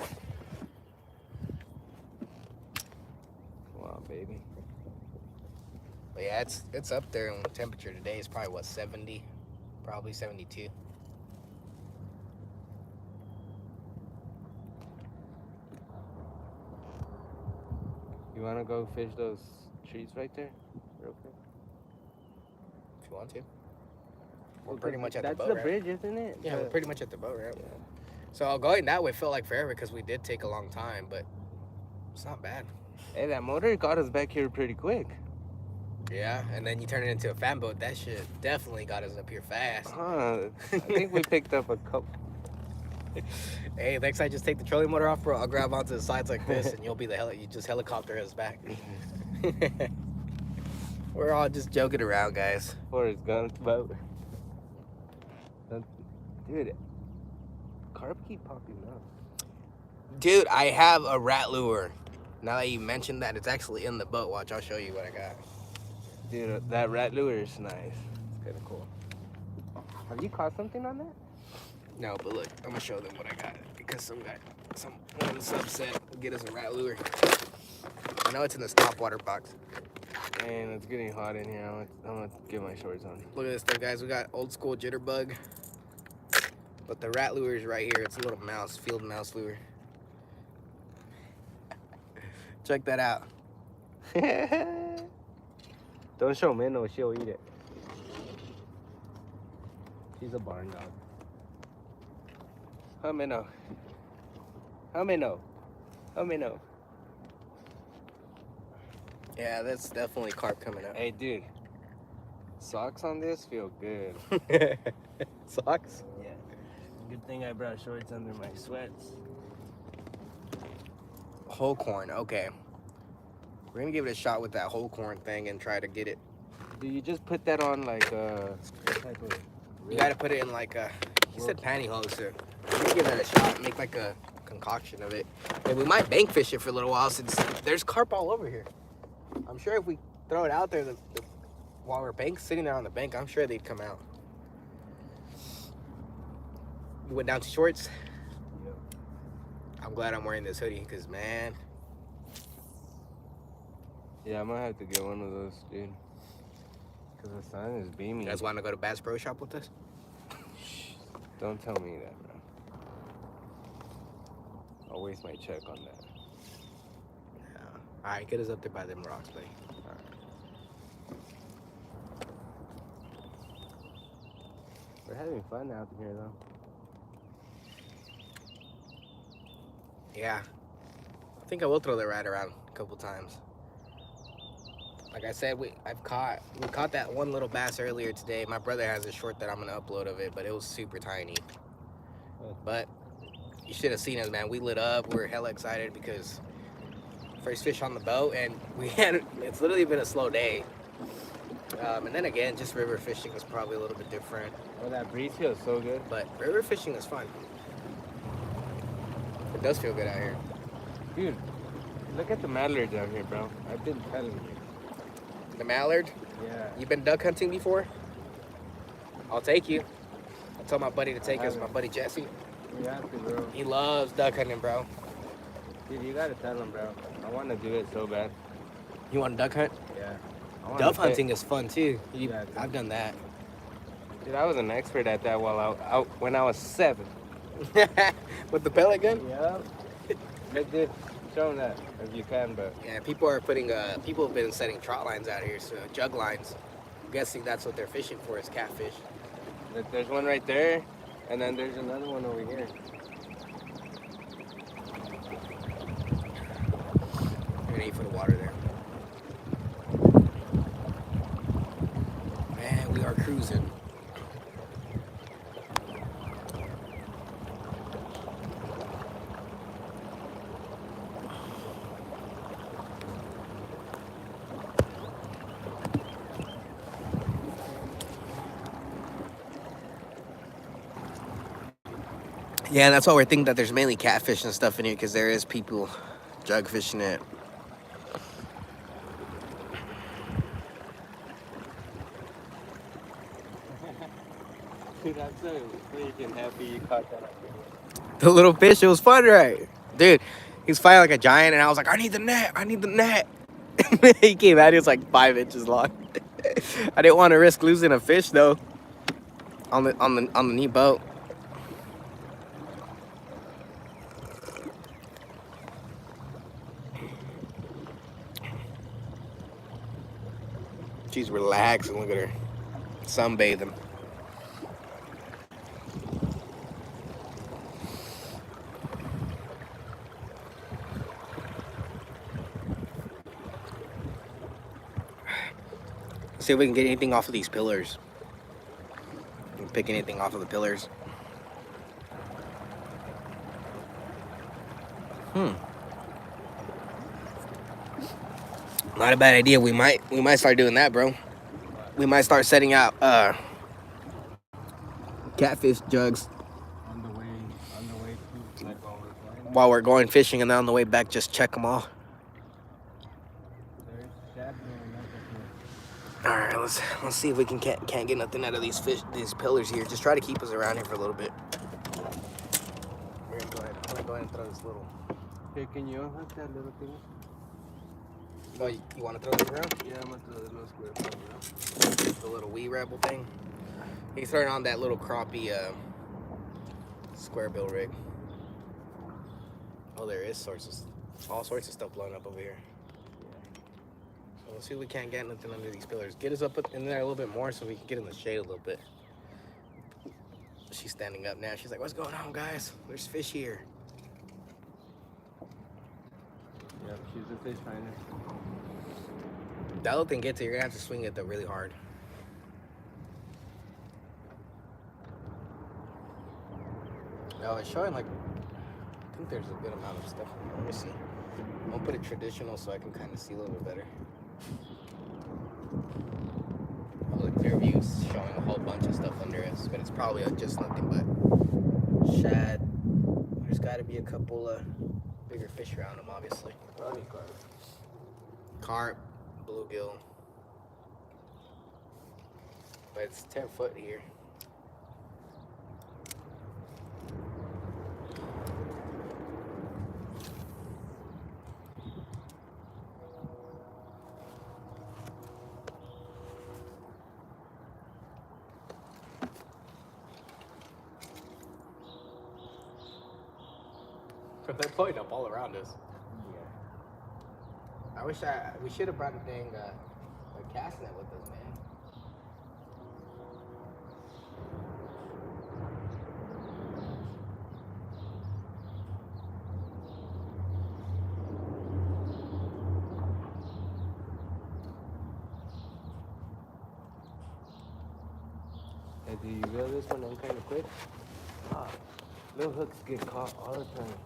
Come on, baby. But yeah, it's up there, and the temperature today is probably what, 70, probably 72. You wanna go fish those trees right there, real quick? If you want to. We're Well, pretty much at the that's boat, the right? bridge, isn't it? Yeah, we're pretty much at the boat, right? So going that way felt like forever because we did take a long time, but it's not bad. Hey, that motor got us back here pretty quick. Yeah, and then you turn it into a fan boat. That shit definitely got us up here fast. Huh? I think we picked up a couple. Hey, next I just take the trolling motor off, bro. I'll grab onto the sides like this, and you'll be you just helicopter us back. We're all just joking around, guys. Forrest Gump boat. Dude, carp keep popping up. Dude, I have a rat lure. Now that you mentioned that, it's actually in the boat. Watch, I'll show you what I got. Dude, that rat lure is nice. It's kind of cool. Have you caught something on that? No, but look, I'm gonna show them what I got because someone in the subset will get us a rat lure. I know it's in this top water box. Man, it's getting hot in here. I'm gonna get my shorts on. Look at this thing, guys. We got old school jitterbug, but the rat lure is right here. It's a little mouse, field mouse lure. Check that out. Don't show Minnow, she'll eat it. She's a barn dog. Huh, Minnow? Huh, Minnow? Huh, Minnow? Yeah, that's definitely carp coming up. Hey, dude. Socks on this feel good. Socks? Yeah. Good thing I brought shorts under my sweats. Whole corn, okay. We're gonna give it a shot with that whole corn thing and try to get it. Do you just put that on like what type of? You gotta put it in like a, he said pantyhose, so we're gonna give that a shot, make like a concoction of it. And we might bank fish it for a little while since there's carp all over here. I'm sure if we throw it out there while we're sitting there on the bank, I'm sure they'd come out. You went down to shorts? Yep. I'm glad I'm wearing this hoodie because, man, Yeah, I might have to get one of those, dude. Cause the sun is beaming. you guys want to go to Bass Pro Shop with us? Don't tell me that, bro. I'll waste my check on that. Yeah. All right, get us up there by them rocks, buddy. We're having fun out here, though. Yeah. I think I will throw the rat around a couple times. Like I said, we caught that one little bass earlier today. My brother has a short that I'm gonna upload of it, but it was super tiny. But you should have seen us, man. We lit up. We were hella excited because first fish on the boat, and it's literally been a slow day. And then again, just river fishing is probably a little bit different. Oh, that breeze feels so good. But river fishing is fun. It does feel good out here. Dude, look at the mallards out here, bro. I've been telling you. The mallard, Yeah. you been duck hunting before? I'll take you. I told my buddy to take us, my buddy Jesse. You have to, bro. He loves duck hunting, bro. Dude, you gotta tell him, bro. I want to do it so bad. You want to duck hunt? Yeah. Dove hunting is fun too. Yeah, I've done that. Dude, I was an expert at that when I was 7. With the pellet gun? Yeah. But dude, show them that if you can, but. Yeah, people have been setting trot lines out here, so jug lines. I'm guessing that's what they're fishing for is catfish. There's one right there, and then there's another one over here. You're gonna eat for the water there. Man, we are cruising. Yeah, and that's why we're thinking that there's mainly catfish and stuff in here, because there is people jug fishing it. Dude, I'm so freaking happy you caught that. The little fish, it was fun, right? Dude, he was fighting like a giant, and I was like, I need the net, I need the net. He came out, he was like 5 inches long. I didn't want to risk losing a fish though on the new boat. She's relaxing. Look at her. Sunbathing. See if we can get anything off of these pillars. Pick anything off of the pillars. Not a bad idea. We might start doing that, bro. We might start setting out catfish jugs On the way to, like, while we're going fishing, and then on the way back, just check them all. There's shad blowing up. All right, let's see if we can't get nothing out of these pillars here. Just try to keep us around here for a little bit. We're gonna go ahead and throw this little. Hey, can you unhook that little thing? Oh, you want to throw this around? Yeah, I'm gonna throw the little square thing around. The little wee rebel thing. He's throwing on that little crappie square bill rig. Oh, there is all sorts of stuff blowing up over here. So let's see if we can't get nothing under these pillars. Get us up in there a little bit more so we can get in the shade a little bit. She's standing up now. She's like, "What's going on, guys? There's fish here." Yeah, she's a fish finder. That little thing gets it. You're gonna have to swing it though really hard. Oh, it's showing like, I think there's a good amount of stuff in here. Let me see. I'm gonna put it traditional so I can kind of see a little bit better. Oh, the clear view's showing a whole bunch of stuff under us, but it's probably just nothing but shad. There's got to be a couple bigger fish around them, obviously. Probably carp. Carp, bluegill. But it's 10 foot here. But they're blowing up all around us. Yeah. I wish we should have brought a dang a cast net with us, man. Hey, do you reel this one in kind of quick? Little hooks get caught all the time.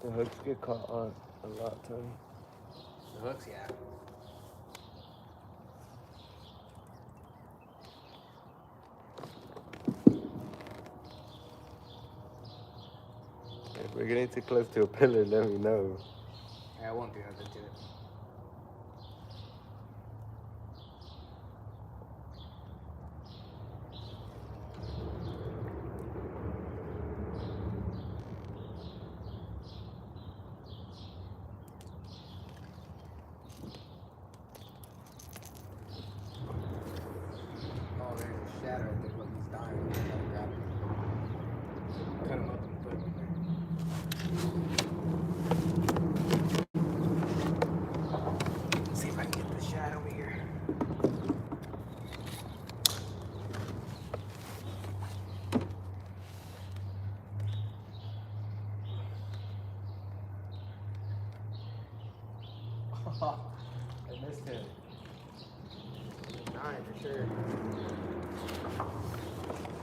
The hooks get caught on a lot of time. The hooks, yeah. If we're getting too close to a pillar, let me know. Yeah, I won't do nothing to it. Oh, there's a shadow right there. Look, he's dying. We gotta grab him. Cut him up and put him in there. See if I can get the shad over here. I missed him. He's dying for sure.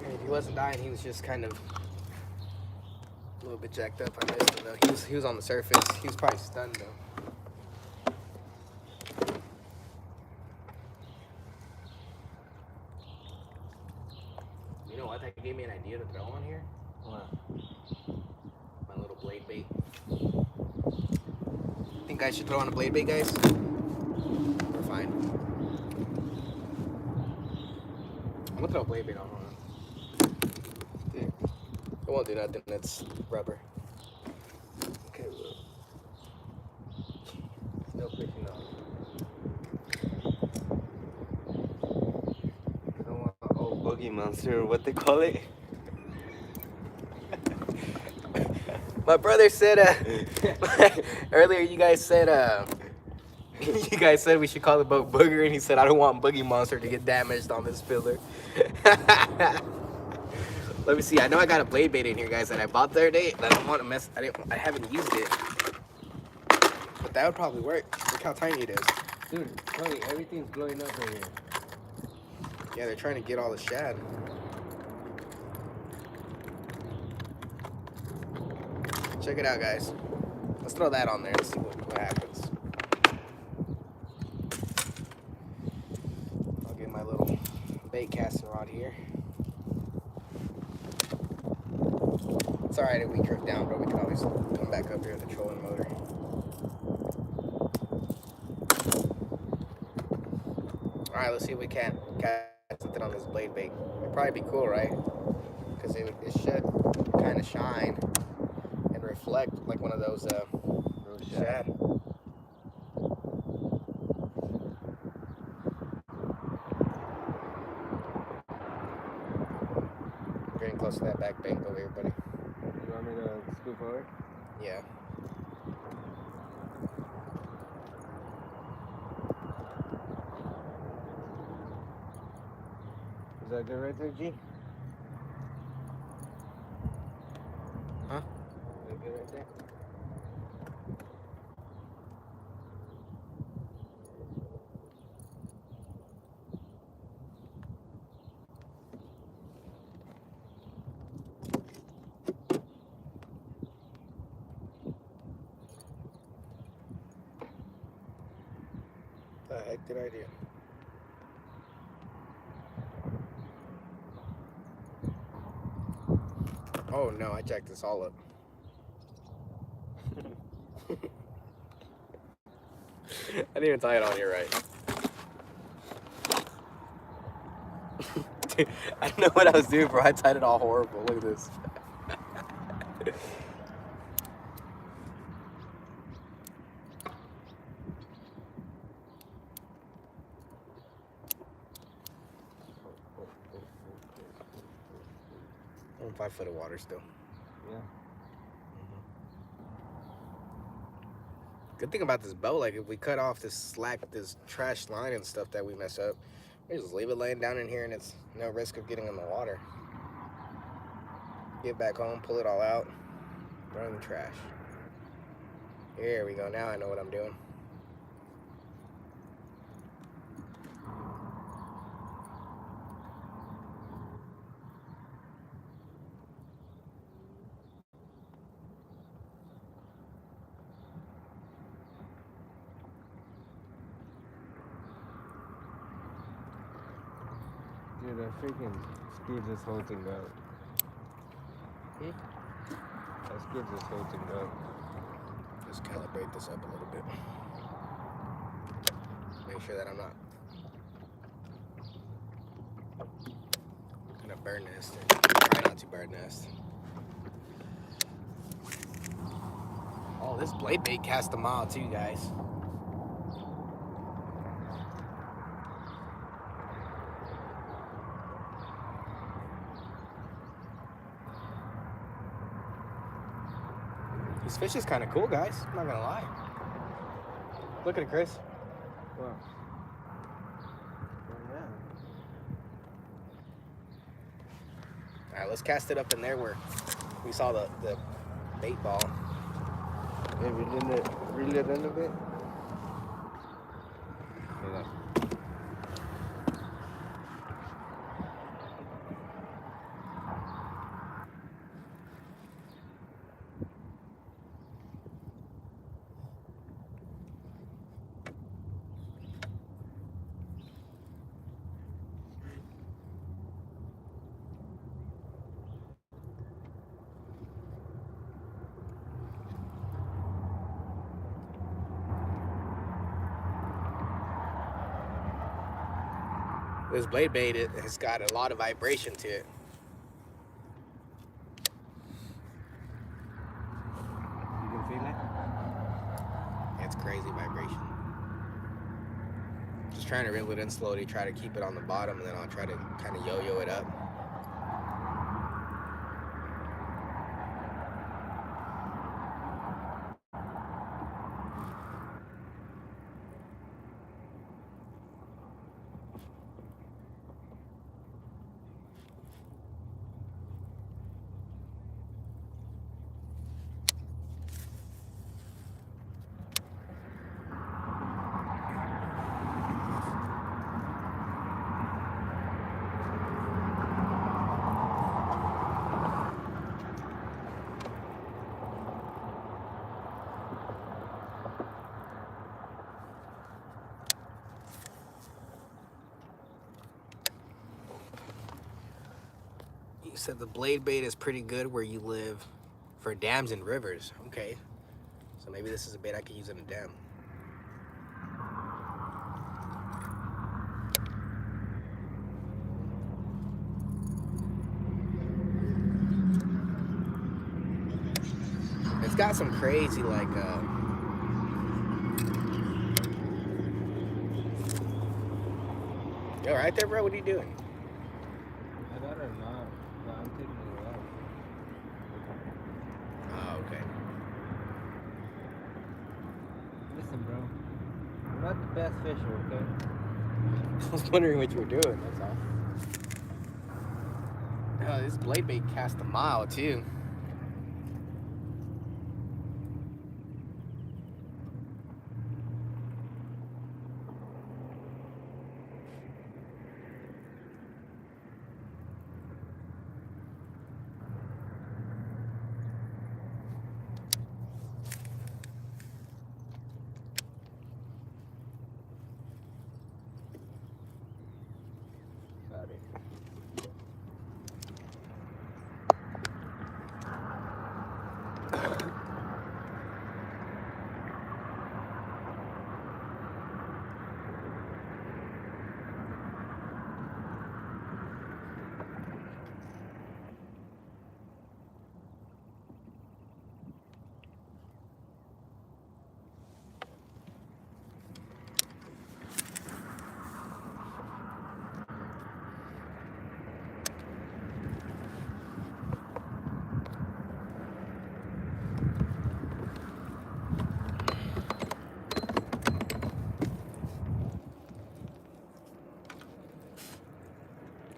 Yeah, he wasn't dying, he was just kind of a little bit jacked up. I missed him though. He was on the surface. He was probably stunned though. You know what? That gave me an idea to throw on here. What? My little blade bait. Think I should throw on a blade bait, guys? We're fine. I'm gonna throw a blade bait on. Yeah. It won't do nothing. It's rubber. Okay, well. Still fishing though. I don't want an old boogie monster or what they call it. My brother said, earlier you guys said, we should call the boat Booger, and he said, I don't want Boogie Monster to get damaged on this filler. Let me see. I know I got a blade bait in here, guys, that I bought the other day. I don't want to mess. I haven't used it, but that would probably work. Look how tiny it is. Dude, Tony, everything's blowing up right here. Yeah, they're trying to get all the shad. Check it out, guys. Let's throw that on there and see what happens. I'll get my little bait casting rod here. It's alright if we drift down, but we can always come back up here with the trolling motor. Alright, let's see if we can catch something on this blade bait. It'd probably be cool, right? Because it should kind of shine and reflect like one of those shad. Getting close to that back bank over here, buddy. You want me to scoot forward? Yeah. Is that good right there, G? Huh? Is that good right there? The heck did I do? Oh no, I jacked this all up. I didn't even tie it on here right. Dude, I don't know what I was doing, bro. I tied it all horrible. Look at this. I'm in 5 foot of water still. Yeah. Good thing about this boat, like if we cut off this slack, this trash line and stuff that we mess up, we just leave it laying down in here and it's no risk of getting in the water. Get back home, pull it all out, throw it in the trash. Here we go, now I know what I'm doing. Dude, that freaking screwed this whole thing up. I screwed this whole thing up. Just calibrate this up a little bit. Make sure that I'm not gonna bird nest or try not to bird nest. Oh, this blade bait cast a mile too, guys. This fish is kind of cool, guys. I'm not gonna lie. Look at it, Chris. Wow. All right, let's cast it up in there where we saw the bait ball. Hey, reel it in a bit. Yeah. This blade bait, it has got a lot of vibration to it. You can feel it? It's crazy vibration. Just trying to reel it in slowly, try to keep it on the bottom, and then I'll try to kind of yo-yo it up. You said the blade bait is pretty good where you live for dams and rivers. Okay. So maybe this is a bait I could use in a dam. It's got some crazy like Yo, right there, bro. What are you doing? I got her now. No, I'm taking it out. Oh, okay. Listen, bro. We're not the best fisher, okay? I was wondering what you were doing. That's all. Oh, this blade bait cast a mile too. Got it.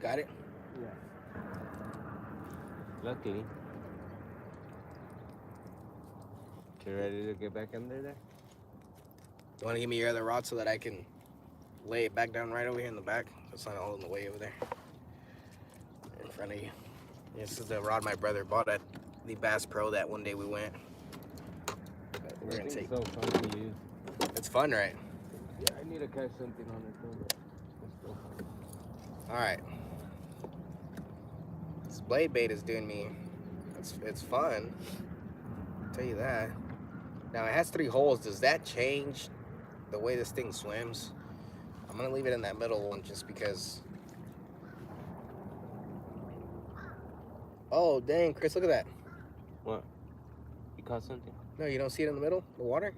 Got it? Yeah. Luckily. You ready to get back under there? You want to give me your other rod so that I can lay it back down right over here in the back? So it's not all in the way over there. In front of you. This is the rod my brother bought at the Bass Pro that one day we went. We're gonna take. It's so fun to use. It's fun, right? Yeah, I need to catch something on it too, but it's still fun. All right. This blade bait is doing me. It's fun. I'll tell you that. Now it has 3 holes. Does that change the way this thing swims? I'm gonna leave it in that middle one just because. Oh dang, Chris, look at that. What? You caught something? No, you don't see it in the middle? The water?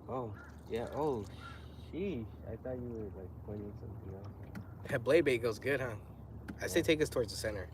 Oh, yeah. Oh, sheesh. I thought you were like pointing something else. That blade bait goes good, huh? I say take this towards the center.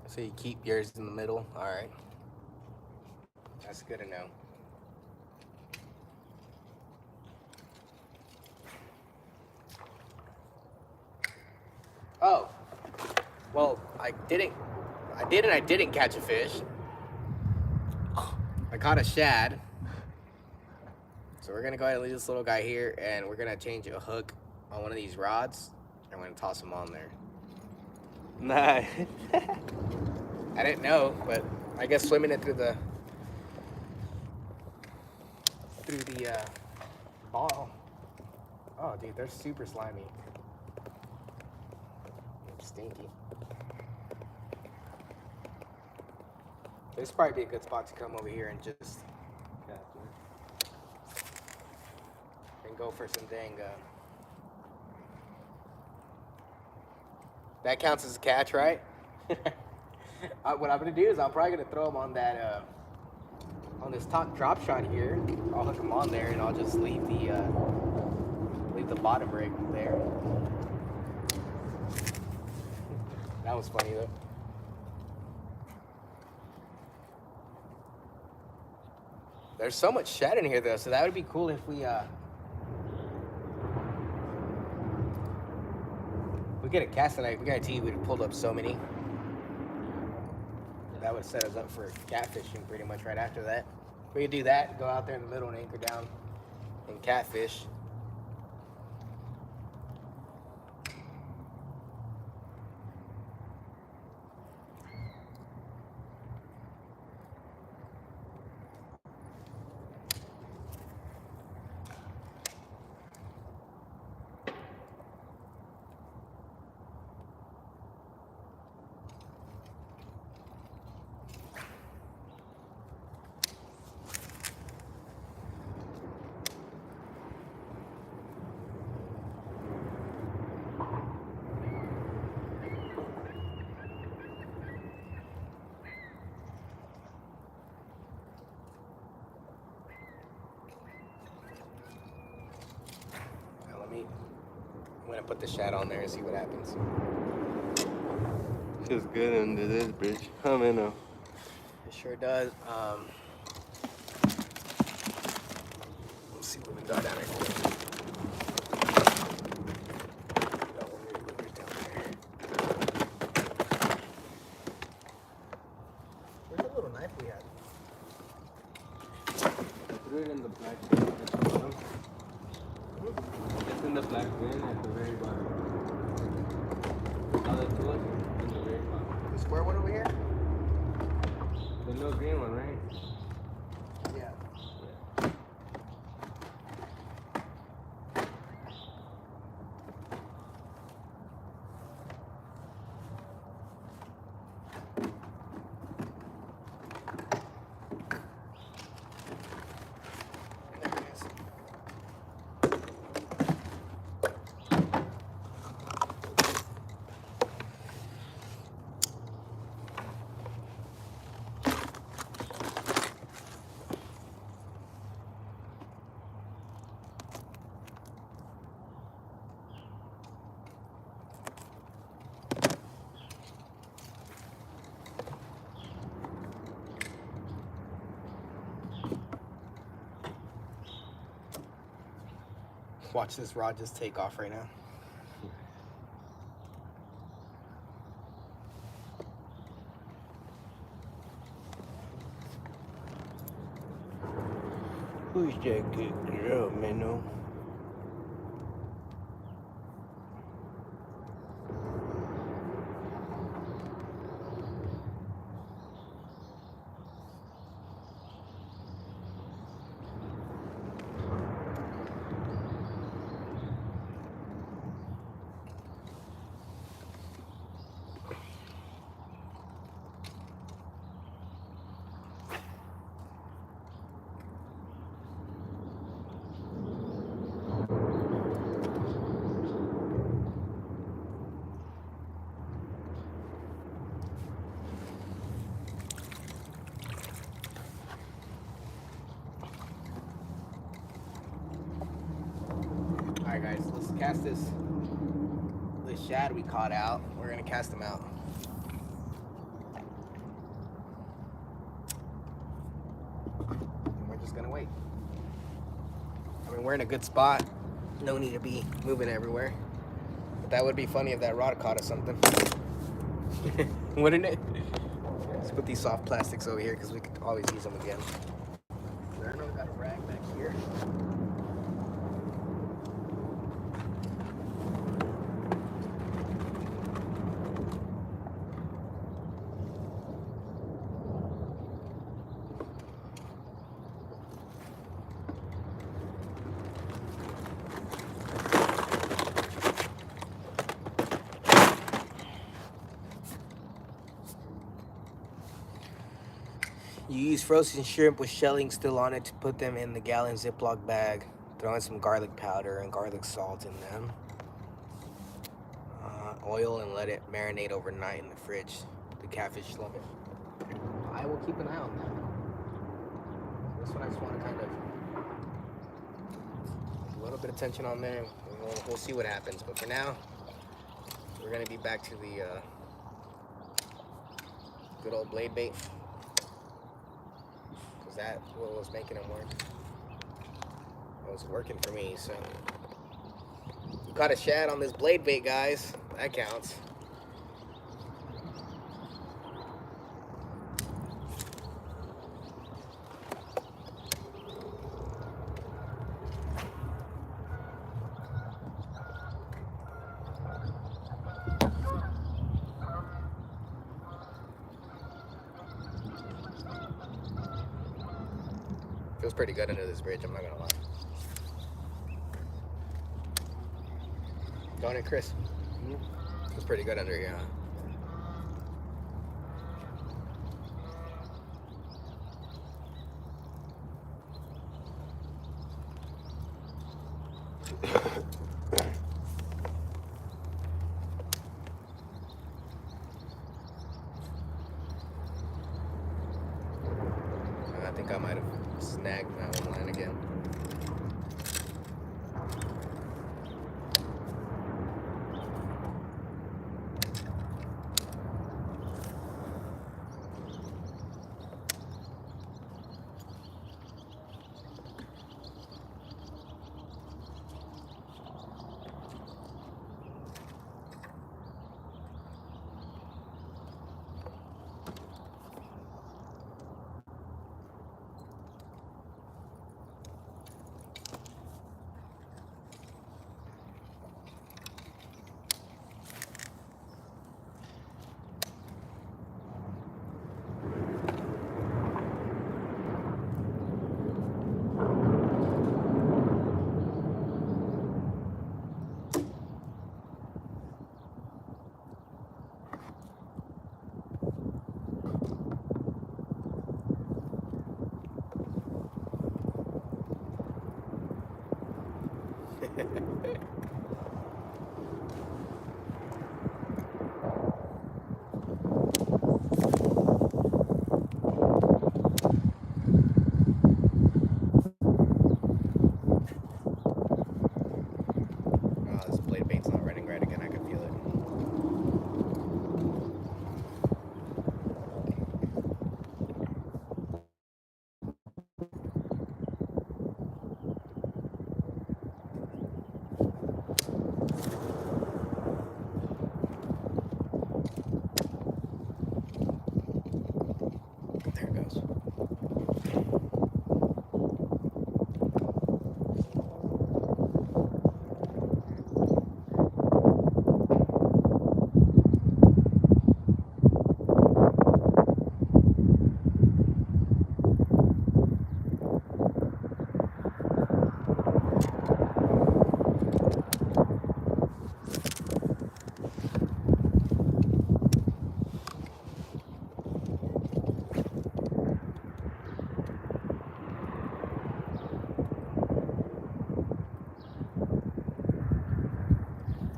So you keep yours in the middle? All right. That's good to know. Oh. Well, I did and I didn't catch a fish. I caught a shad. So we're gonna go ahead and leave this little guy here and we're gonna change a hook on one of these rods and we're gonna toss him on there. Nice. I didn't know, but I guess swimming it through the ball. Oh, dude, they're super slimy. Stinky. This probably be a good spot to come over here and just go for some dang. That counts as a catch, right? What I'm gonna do is I'm probably gonna throw them on that on this top drop shot here. I'll hook them on there, and I'll just leave the bottom rig there. That was funny though. There's so much shad in here though, so that would be cool if we get a cast tonight. We guarantee you we'd have pulled up so many. That would set us up for catfishing pretty much right after that. We could do that, go out there in the middle and anchor down and catfish. I'm gonna put the shad on there and see what happens. Feels good under this bridge. Huh, man? It sure does. Let's see what we got down here. Where's the little knife we had? Threw it in the black bin at the bottom. It's in the black bin at the very bottom. Other tool in the very bottom. The square one over here? The little green one, right? Yeah. Watch this rod just take off right now. Who's that good girl, man? Alright guys, let's cast this shad we caught out. We're gonna cast them out. And we're just gonna wait. I mean, we're in a good spot. No need to be moving everywhere. But that would be funny if that rod caught us something. Wouldn't it? Let's put these soft plastics over here because we could always use them again. I know we got a rag back here. You use frozen shrimp with shelling still on it to put them in the gallon Ziploc bag. Throw in some garlic powder and garlic salt in them. Oil and let it marinate overnight in the fridge. The catfish love it. I will keep an eye on that. This one I just want to kind of a little bit of tension on there. We'll see what happens. But for now, we're gonna be back to the good old blade bait, because that's what was making them work. It was working for me. So you caught a shad on this blade bait, guys. That counts. Feels pretty good under this bridge, I'm not gonna lie. Don't it, Chris? Feels pretty good under here, huh? I think I might have snagged that one line again. This blade bait's not running right again. I can feel it. There it goes.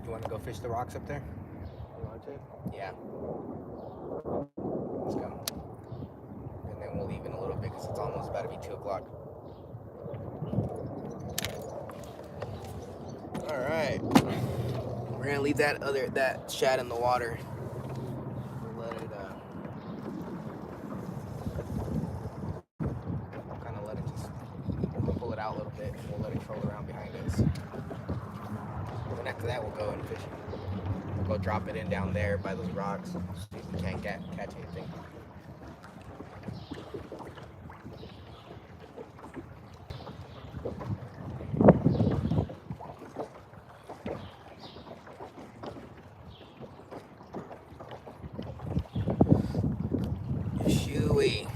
You want to go fish the rocks up there? You want to? Yeah. Let's go. And then we'll leave in a little bit because it's almost about to be 2 o'clock. All right. We're gonna leave that shad in the water. We'll let it kind of let it just pull it out a little bit, and we'll let it troll around behind us. Then after that, we'll go and fish. We'll go drop it in down there by those rocks. See if we can't catch anything. Shooey.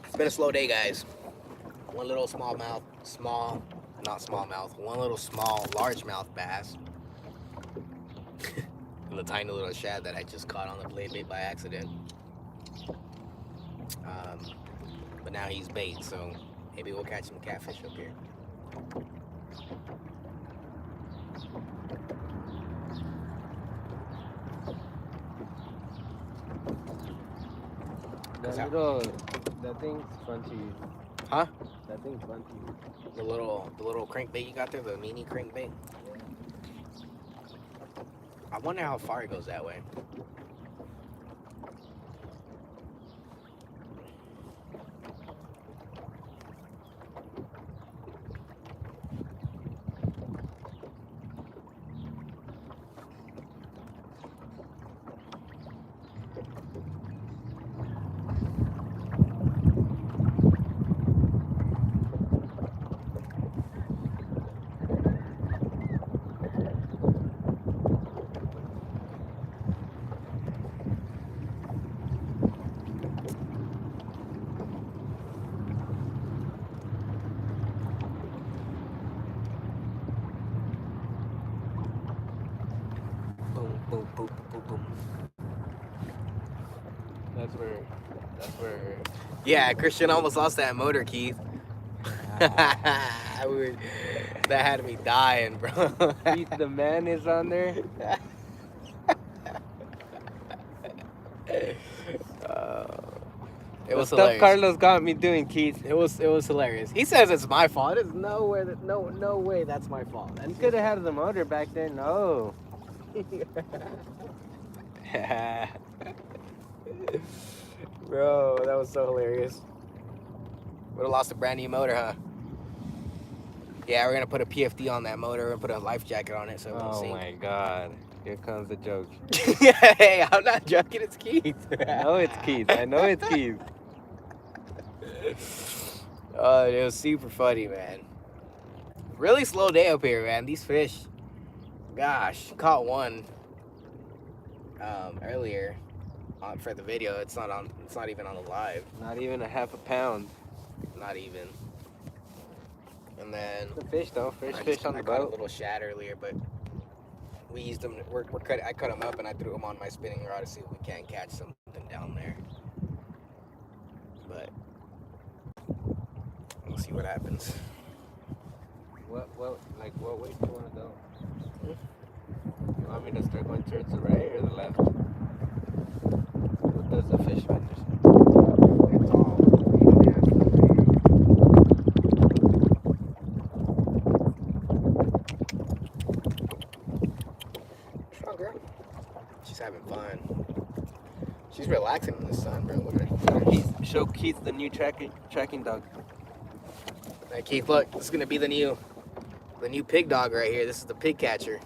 It's been a slow day, guys. One little largemouth bass. And the tiny little shad that I just caught on the blade bait by accident. But now he's bait, so maybe we'll catch some catfish up here. That thing's fun to use. Huh? That thing's fun to use. The little crankbait you got there, the mini crankbait. I wonder how far it goes that way. Boom, boom, boom, boom, boom. That's where. Yeah, Christian almost lost that motor, Keith. That had me dying, bro. Keith, the man is on there. It was the stuff hilarious. Carlos got me doing, Keith. It was hilarious. He says it's my fault. There's no way that's my fault. You could have had the motor back there. No. Bro, that was so hilarious. Would have lost a brand new motor, huh? Yeah, we're gonna put a PFD on that motor. We're gonna put a life jacket on it so it won't Oh sink. my God. Here comes the joke. Hey, I'm not joking. It's Keith. I know it's Keith. I know it's Keith. Oh, it was super funny, man. Really slow day up here, man. These fish, gosh, caught one earlier for the video. It's not even on the live. Not even a half a pound. Not even. And then The fish though. Fish on the I caught a boat. little shad earlier, but we used them. I cut them up and I threw them on my spinning rod to see if we can't catch something down there. But we'll see what happens. What way do you want to go? You want me to start going towards the right or the left? What does the fish finder say? It's all strong girl. She's having fun. She's relaxing in the sun, bro. Look at her. Show Keith the new tracking dog. Hey, Keith, look. This is gonna be the new pig dog right here. This is the pig catcher.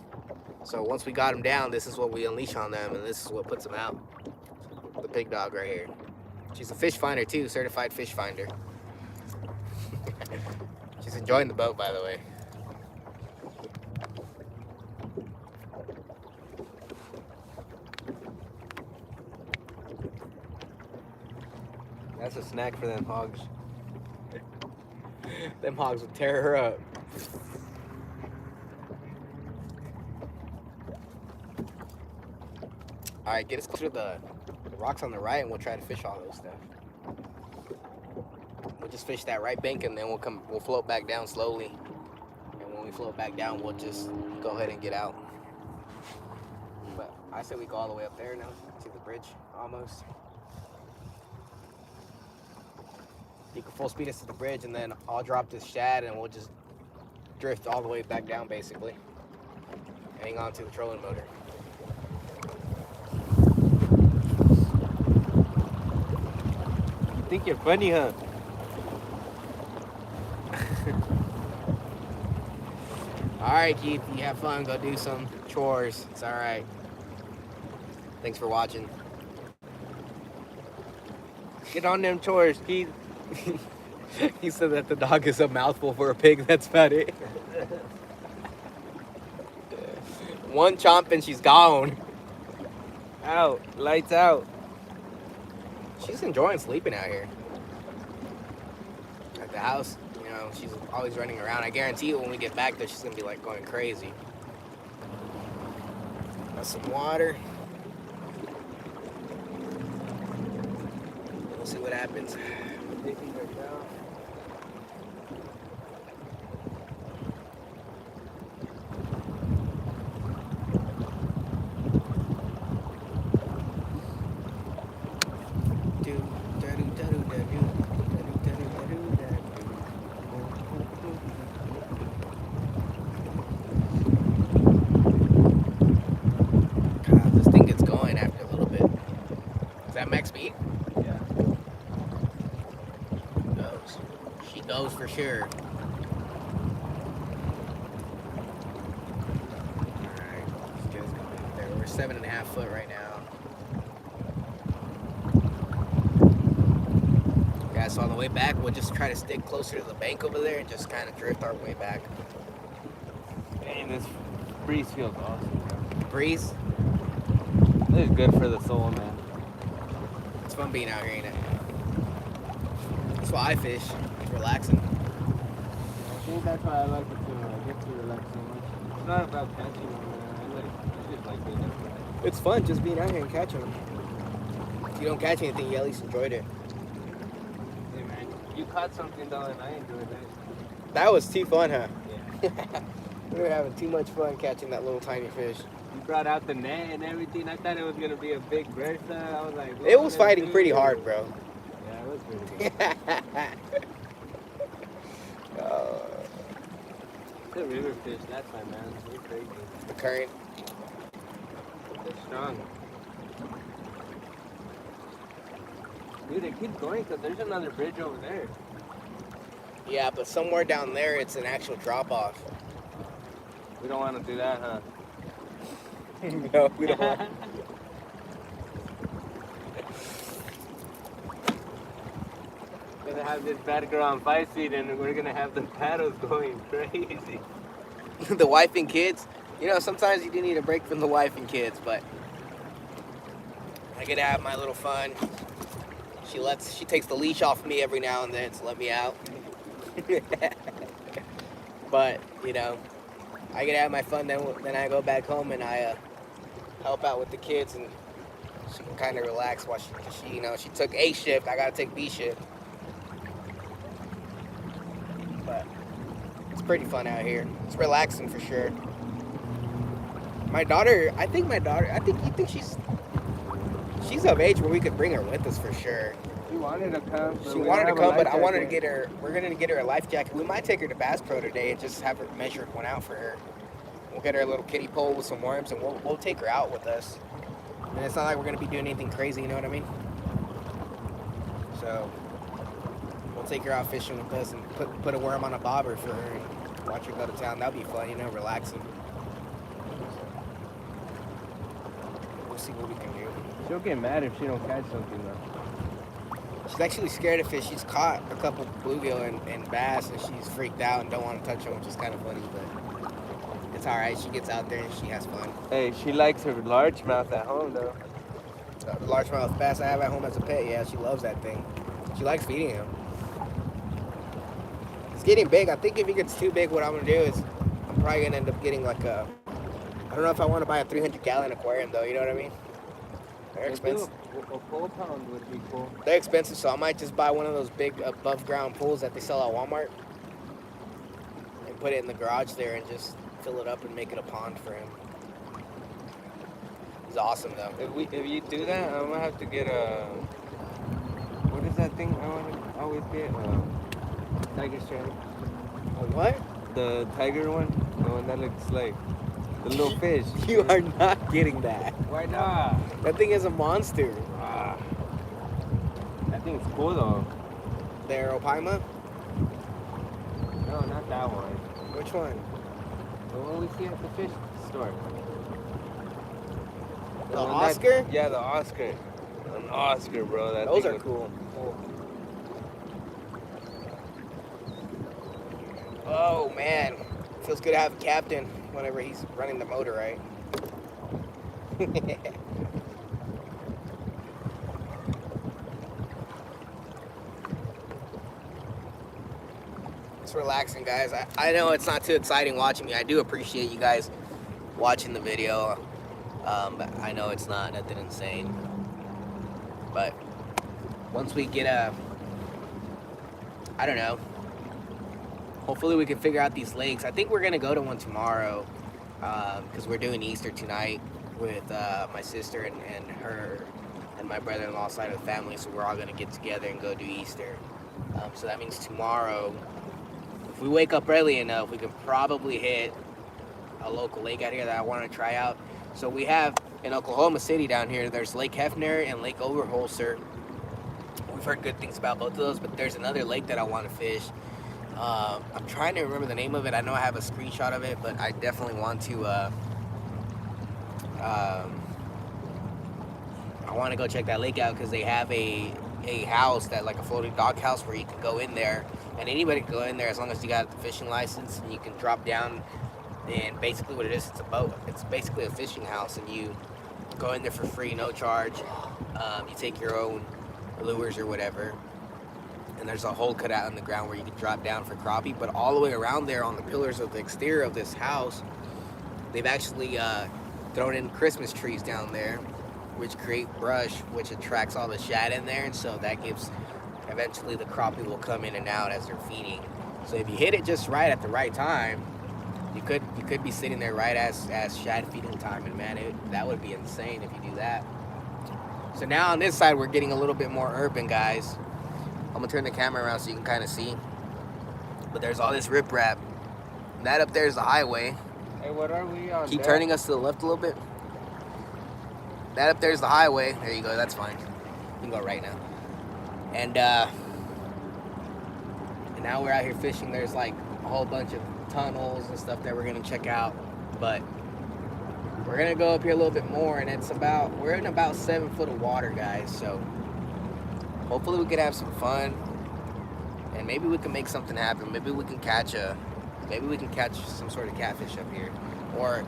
So once we got him down, this is what we unleash on them, and this is what puts them out. The pig dog right here. She's a fish finder too, certified fish finder. She's enjoying the boat, by the way. That's a snack for them hogs. Them hogs would tear her up. All right, get us closer to the rocks on the right, and we'll try to fish all those stuff. We'll just fish that right bank, and then we'll float back down slowly. And when we float back down, we'll just go ahead and get out. But I say we go all the way up there now to the bridge, almost. You can full speed us to the bridge, and then I'll drop this shad, and we'll just drift all the way back down, basically. Hang on to the trolling motor. You think you're funny, huh? All right, Keith, you have fun. Go do some chores. It's all right. Thanks for watching. Get on them chores, Keith. He said that the dog is a mouthful for a pig. That's about it. One chomp and she's gone. Out. Lights out. She's enjoying sleeping out here. At the house, you know, she's always running around. I guarantee you when we get back there, she's gonna be like going crazy. Got some water. We'll see what happens. Taking her down. God, this thing gets going after a little bit. Is that max speed? Yeah. Goes. She goes for sure. Alright, let's get us going there. We're 7.5 foot right now. Yeah, so on the way back, we'll just try to stick closer to the bank over there and just kind of drift our way back. Man, this breeze feels awesome, bro. Breeze. This is good for the soul, man. It's fun being out here, ain't it? That's why I fish. It's relaxing. I think that's why I like it too. I get to relax so much. It's not about catching them, man. I just like being out there. It's fun just being out here and catching them. If you don't catch anything, you at least enjoyed it. Hey, man, you caught something though, and I enjoyed it. That was too fun, huh? Yeah. We were having too much fun catching that little tiny fish. You brought out the net and everything. I thought it was gonna be a big bertha. I was like, It was what, fighting dude? pretty hard, bro. Yeah, it was pretty good. The river fish, that's my man. They're crazy. The current. They're strong. Dude, they keep going because there's another bridge over there. Yeah, but somewhere down there, it's an actual drop-off. We don't want to do that, huh? No, we don't want. Gonna have this bad girl on 5 seat and we're gonna have the paddles going crazy. The wife and kids. You know, sometimes you do need a break from the wife and kids, but I get to have my little fun. She takes the leash off me every now and then to let me out. But, you know, I get to have my fun, then I go back home and I help out with the kids, and she can kind of relax while she, you know, she took A shift, I gotta take B shift. But it's pretty fun out here. It's relaxing for sure. I think you think she's of age where we could bring her with us for sure. She wanted to come. She wanted to come, but I wanted to get her. We're gonna get her a life jacket. We might take her to Bass Pro today and just have her measured one out for her. We'll get her a little kiddie pole with some worms, and we'll take her out with us. And it's not like we're gonna be doing anything crazy, you know what I mean? So we'll take her out fishing with us and put a worm on a bobber for her and watch her go to town. That'll be fun, you know, relaxing. We'll see what we can do. She'll get mad if she don't catch something though. She's actually scared of fish. She's caught a couple bluegill and bass, and she's freaked out and don't want to touch them, which is kind of funny, but it's all right. She gets out there and she has fun. Hey, she likes her largemouth at home though. The largemouth bass I have at home as a pet, yeah, she loves that thing. She likes feeding him. It's getting big. I think if it gets too big, what I'm gonna do is I'm probably gonna end up getting like a. I don't know if I want to buy a 300-gallon aquarium though. You know what I mean? They're expensive. A full pound would be cool. They're expensive, so I might just buy one of those big above-ground pools that they sell at Walmart and put it in the garage there and just fill it up and make it a pond for him. He's awesome though. If you do that, I'm gonna have to get a. What is that thing I want to always get? Tiger Shark. What? The tiger one, the one that looks like the little fish. You are not getting that. Why not? That thing is a monster. That thing's cool though. The Aeropaima? No, not that one. Which one? The one we see at the fish store. The Oscar? Yeah, the Oscar. An Oscar, bro. Those are cool. Oh man, feels good to have a captain whenever he's running the motor, right? It's relaxing, guys. I know it's not too exciting watching me. I do appreciate you guys watching the video. But I know it's not nothing insane. But once we get I don't know. Hopefully we can figure out these lakes. I think we're gonna go to one tomorrow because we're doing Easter tonight with my sister and her and my brother-in-law side of the family. So we're all gonna get together and go do Easter. So that means tomorrow, if we wake up early enough, we can probably hit a local lake out here that I want to try out. So we have in Oklahoma City down here, there's Lake Hefner and Lake Overholser. We've heard good things about both of those, but there's another lake that I want to fish. I'm trying to remember the name of it. I know I have a screenshot of it, but I definitely want to I want to go check that lake out because they have a house, that like a floating dog house, where you can go in there, and anybody can go in there as long as you got the fishing license, and you can drop down. And basically what it is, it's a boat. It's basically a fishing house, and you go in there for free, no charge. You take your own lures or whatever, and there's a hole cut out in the ground where you can drop down for crappie. But all the way around there on the pillars of the exterior of this house, they've actually thrown in Christmas trees down there, which create brush, which attracts all the shad in there, and so that gives, eventually the crappie will come in and out as they're feeding. So if you hit it just right at the right time, you could be sitting there right as shad feeding time, and man, that would be insane if you do that. So now on this side we're getting a little bit more urban, guys. I'm gonna turn the camera around so you can kind of see. But there's all this riprap. That up there is the highway. Hey, what are we on? Keep turning us to the left a little bit. That up there is the highway. There you go. That's fine. You can go right now. And now we're out here fishing. There's like a whole bunch of tunnels and stuff that we're gonna check out, but we're gonna go up here a little bit more, and we're in about 7 foot of water, guys. So hopefully we could have some fun, and maybe we can make something happen. Maybe we can catch some sort of catfish up here, or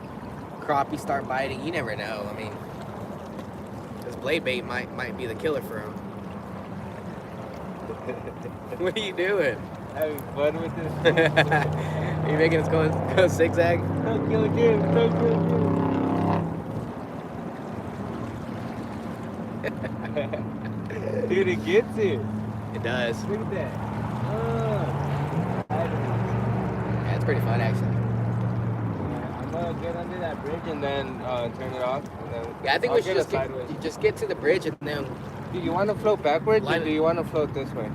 crappie start biting. You never know. I mean, this blade bait might be the killer for him. What are you doing? Having fun with this. Are you making us go zigzag? Tokyo Jim, Tokyo Jim. Dude, it gets it. It does. Look at that. Yeah, it's pretty fun, actually. Yeah, I'm gonna get under that bridge and then turn it off. And then Yeah, I think we should just get to the bridge and then... Do you want to float backwards or do you want to float this way?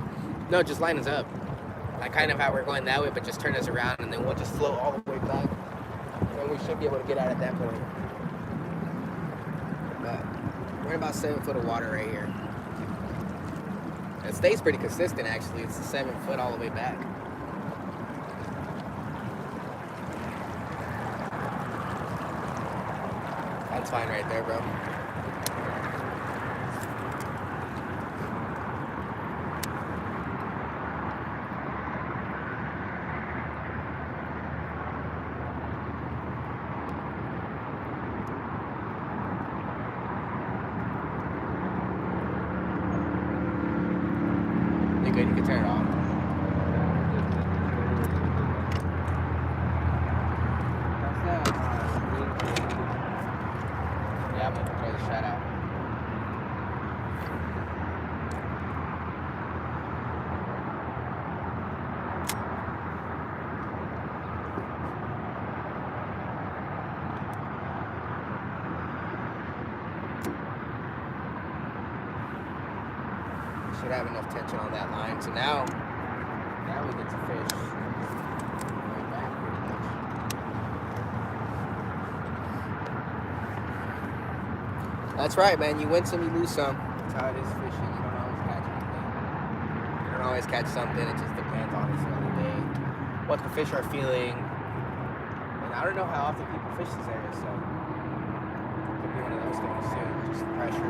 No, just line us up. Like kind of how we're going that way, but just turn us around, and then we'll just float all the way back. And we should be able to get out at that point. But we're in about 7 foot of water right here. It stays pretty consistent, actually. It's 7 foot all the way back. That's fine right there, bro. Good, you can turn it off. Yeah, I'm gonna throw the shot out. Should have enough tension on that line. So now we get to fish right back pretty much. That's right, man. You win some, you lose some. That's how it is fishing. You don't always catch anything. You don't always catch something. It just depends, honestly, on the day, what the fish are feeling. And I don't know how often people fish this area, so it could be one of those things too. Just the pressure.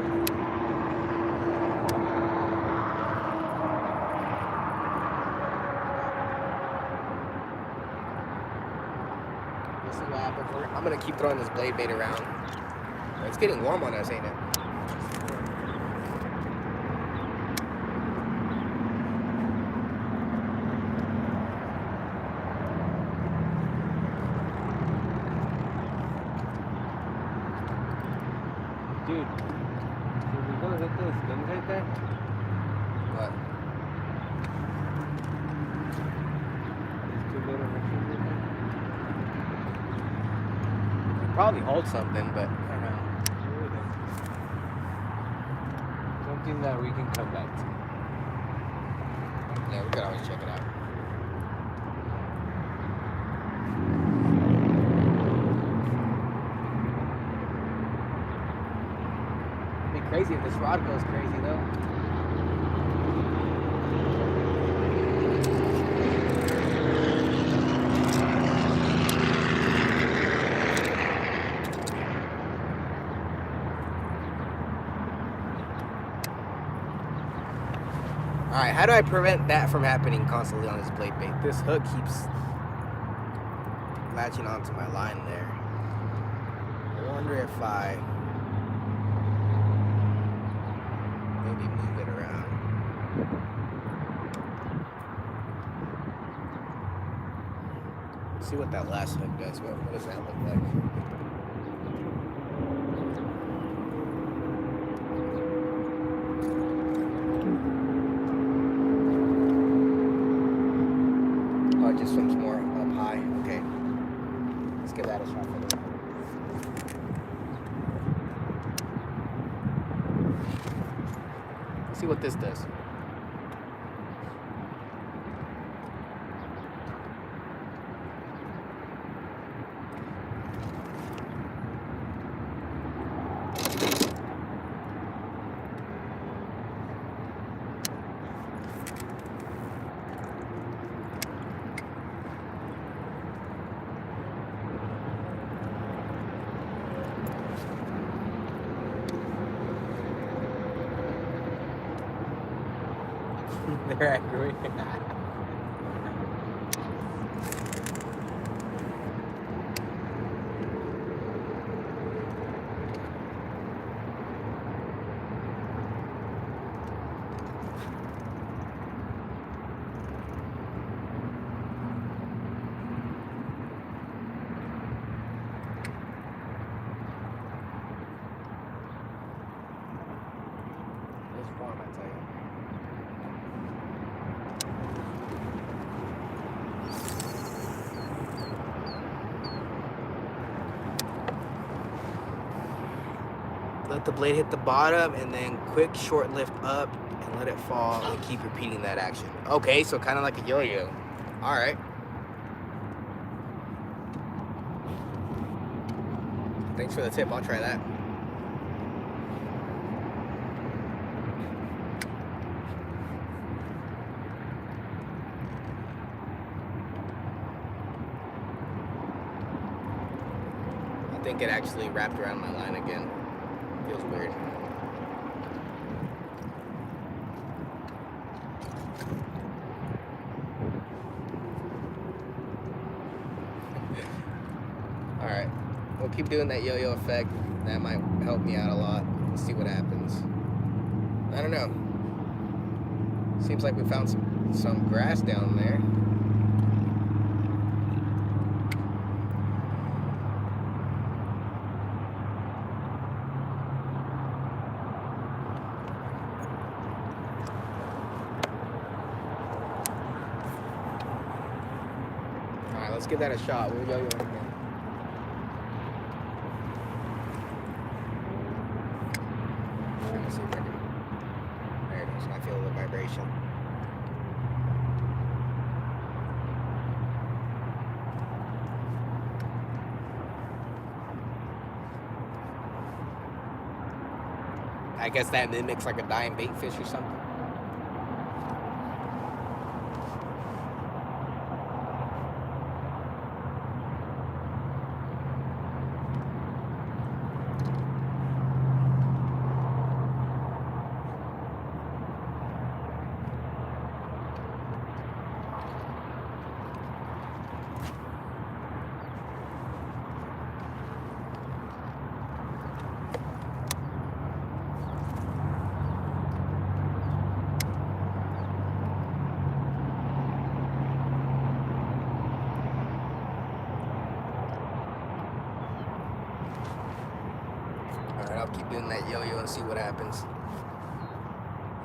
I'm gonna keep throwing this blade bait around. It's getting warm on us, ain't it? Dude, can we go hit those things right there? Probably hold something, but I don't know. Something that we can come back to. Yeah, we could always check it out. It'd be crazy if this rod goes crazy though. Alright, how do I prevent that from happening constantly on this blade bait? This hook keeps latching onto my line there. I wonder if I maybe move it around. See what that last hook does. What does that look like? Oh, it just swims more up high. Okay. Let's give that a shot for this. Let's see what this does. They're angry. This form, I tell you. Let the blade hit the bottom and then quick short lift up and let it fall and keep repeating that action. Okay, so kind of like a yo-yo. All right. Thanks for the tip. I'll try that. I think it actually wrapped around my line again. Feels weird. Alright, we'll keep doing that yo-yo effect. That might help me out a lot. Let's see what happens. I don't know. Seems like we found some grass down there. Let's give that a shot. We'll yo-yo again. Trying to see if I can. There it is. I feel the vibration. I guess that mimics like a dying bait fish or something. Alright, I'll keep doing that yo-yo and see what happens.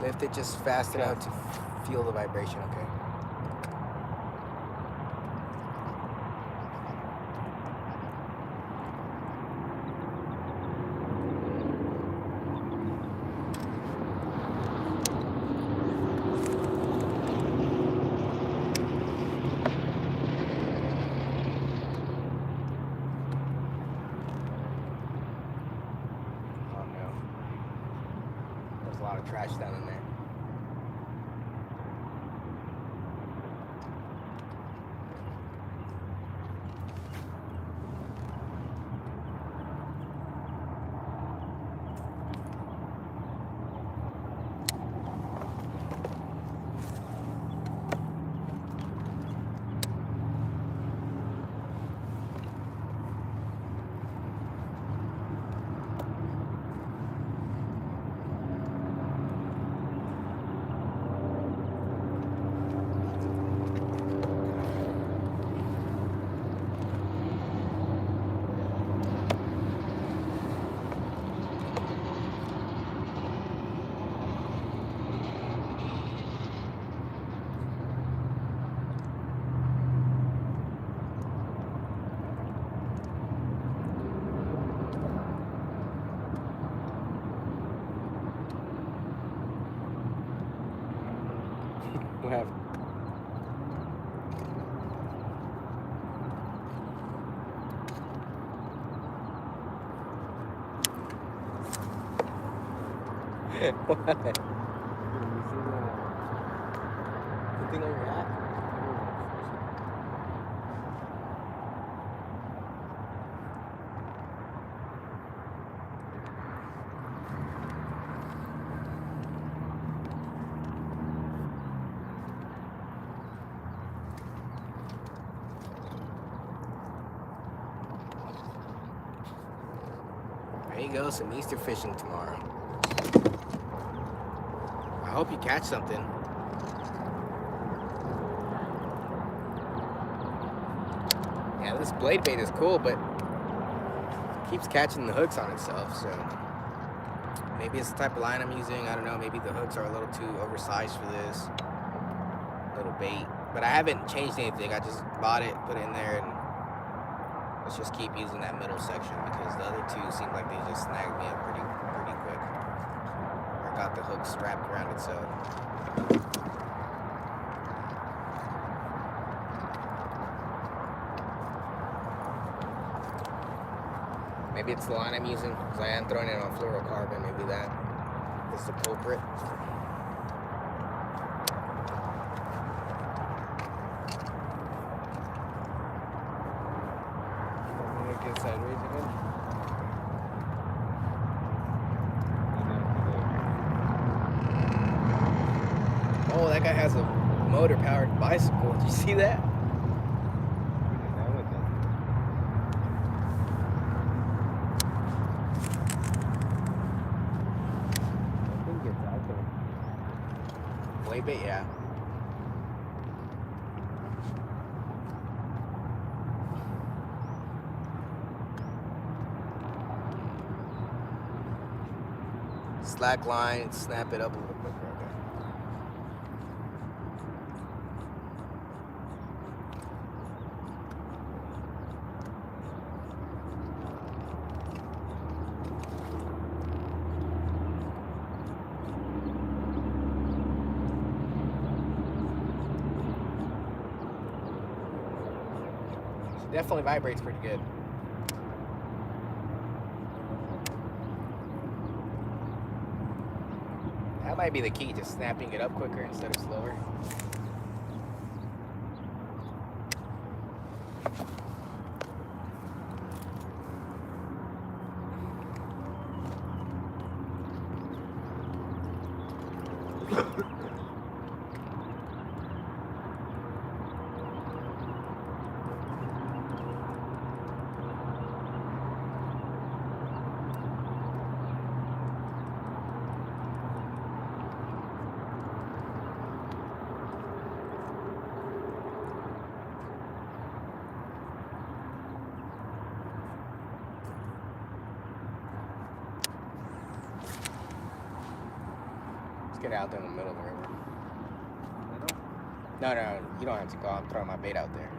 Lift it just fast enough to feel the vibration, okay? trash down in there. What happened? What? You see The thing on your hat? There you go, some Easter fishing tomorrow. I hope you catch something. Yeah, this blade bait is cool, but it keeps catching the hooks on itself, so maybe it's the type of line I'm using. I don't know, maybe the hooks are a little too oversized for this little bait. But I haven't changed anything. I just bought it, put it in there, and let's just keep using that middle section because the other two seem like they just snagged me up pretty quick. I got the hooks wrapped around itself. Maybe it's the line I'm using because I am throwing it on fluorocarbon. Maybe that is the culprit. get sideways again? Oh, that guy has a motor-powered bicycle. Did you see that? Blade bait, yeah. Slack line, snap it up a little quicker. Definitely vibrates pretty good. That might be the key, just snapping it up quicker instead of slower. Get out there in the middle of the river. No, you don't have to go. I'm throwing my bait out there.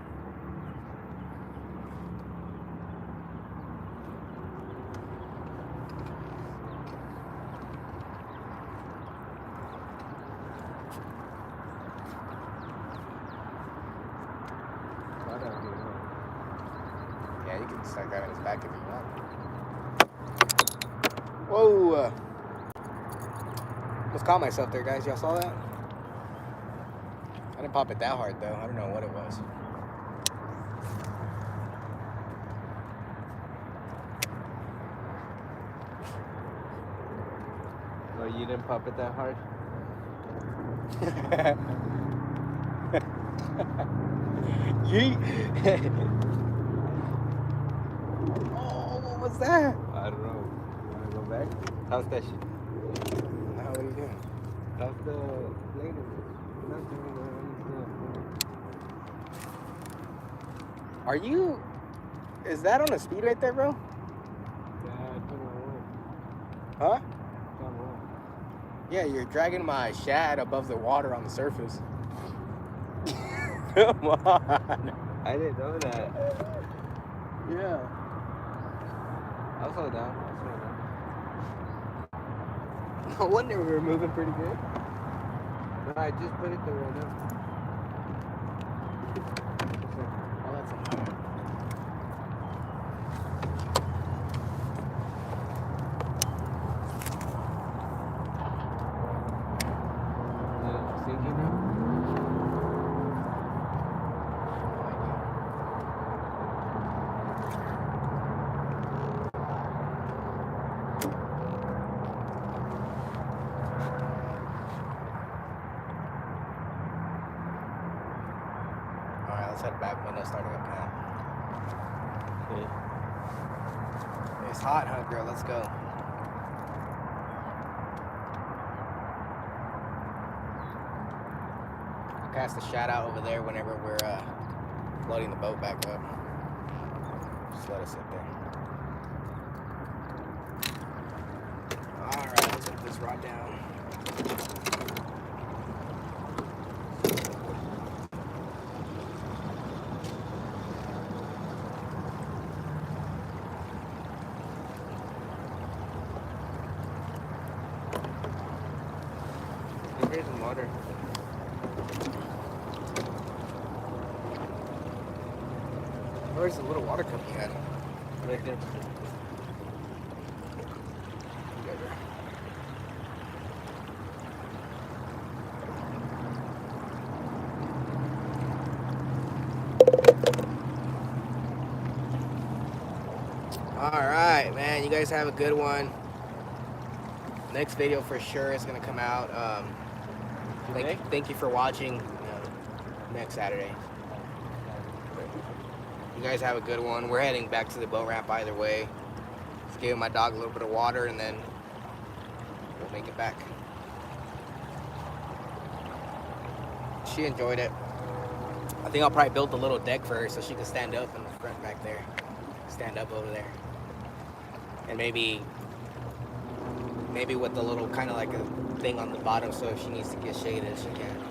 Yeah, you can start grabbing his back if you want. Whoa! Almost caught myself there, guys. Y'all saw that? I didn't pop it that hard, though. I don't know what it was. Oh, you didn't pop it that hard? Yeet. Oh, what was that? I don't know. You wanna go back? How's that shit? Now, what are you doing? How's the blade? Are you... Is that on a speed right there, bro? Yeah, I put it on. Huh? It's on roll. Yeah, you're dragging my shad above the water on the surface. Come on. I didn't know that. Yeah. I'll slow down. No wonder we were moving pretty good. No, I just put it there right now. Oh, that's a lot. Sinking now? Alright, let's head back. Window starting up now. Okay. It's hot, huh, girl? Let's go. I'll cast a shad out over there whenever we're loading the boat back up. Just let it sit there. Alright, let's put this rod down. Here's the motor. Where's the little water cup you had? Right there. Alright, man. You guys have a good one. Next video for sure is going to come out. Today? Thank you for watching next Saturday. You guys have a good one. We're heading back to the boat ramp either way. Just giving my dog a little bit of water and then we'll make it back. She enjoyed it. I think I'll probably build a little deck for her so she can stand up in the front back there. Stand up over there. And maybe with a little kind of like a thing on the bottom so if she needs to get shaded, she can.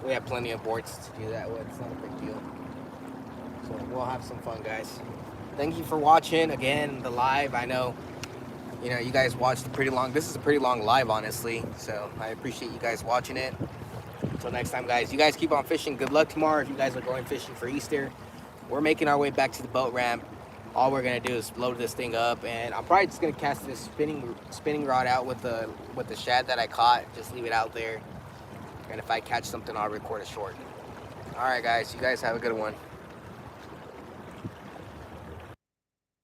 We have plenty of boards to do that with. It's not a big deal. So we'll have some fun, guys. Thank you for watching again the live. I know, you guys watched this is a pretty long live, honestly. So I appreciate you guys watching it. Until next time, guys. You guys keep on fishing. Good luck tomorrow if you guys are going fishing for Easter. We're making our way back to the boat ramp. All we're gonna do is load this thing up, and I'm probably just gonna cast this spinning rod out with the shad that I caught. Just leave it out there, and if I catch something, I'll record it short. All right, guys. You guys have a good one.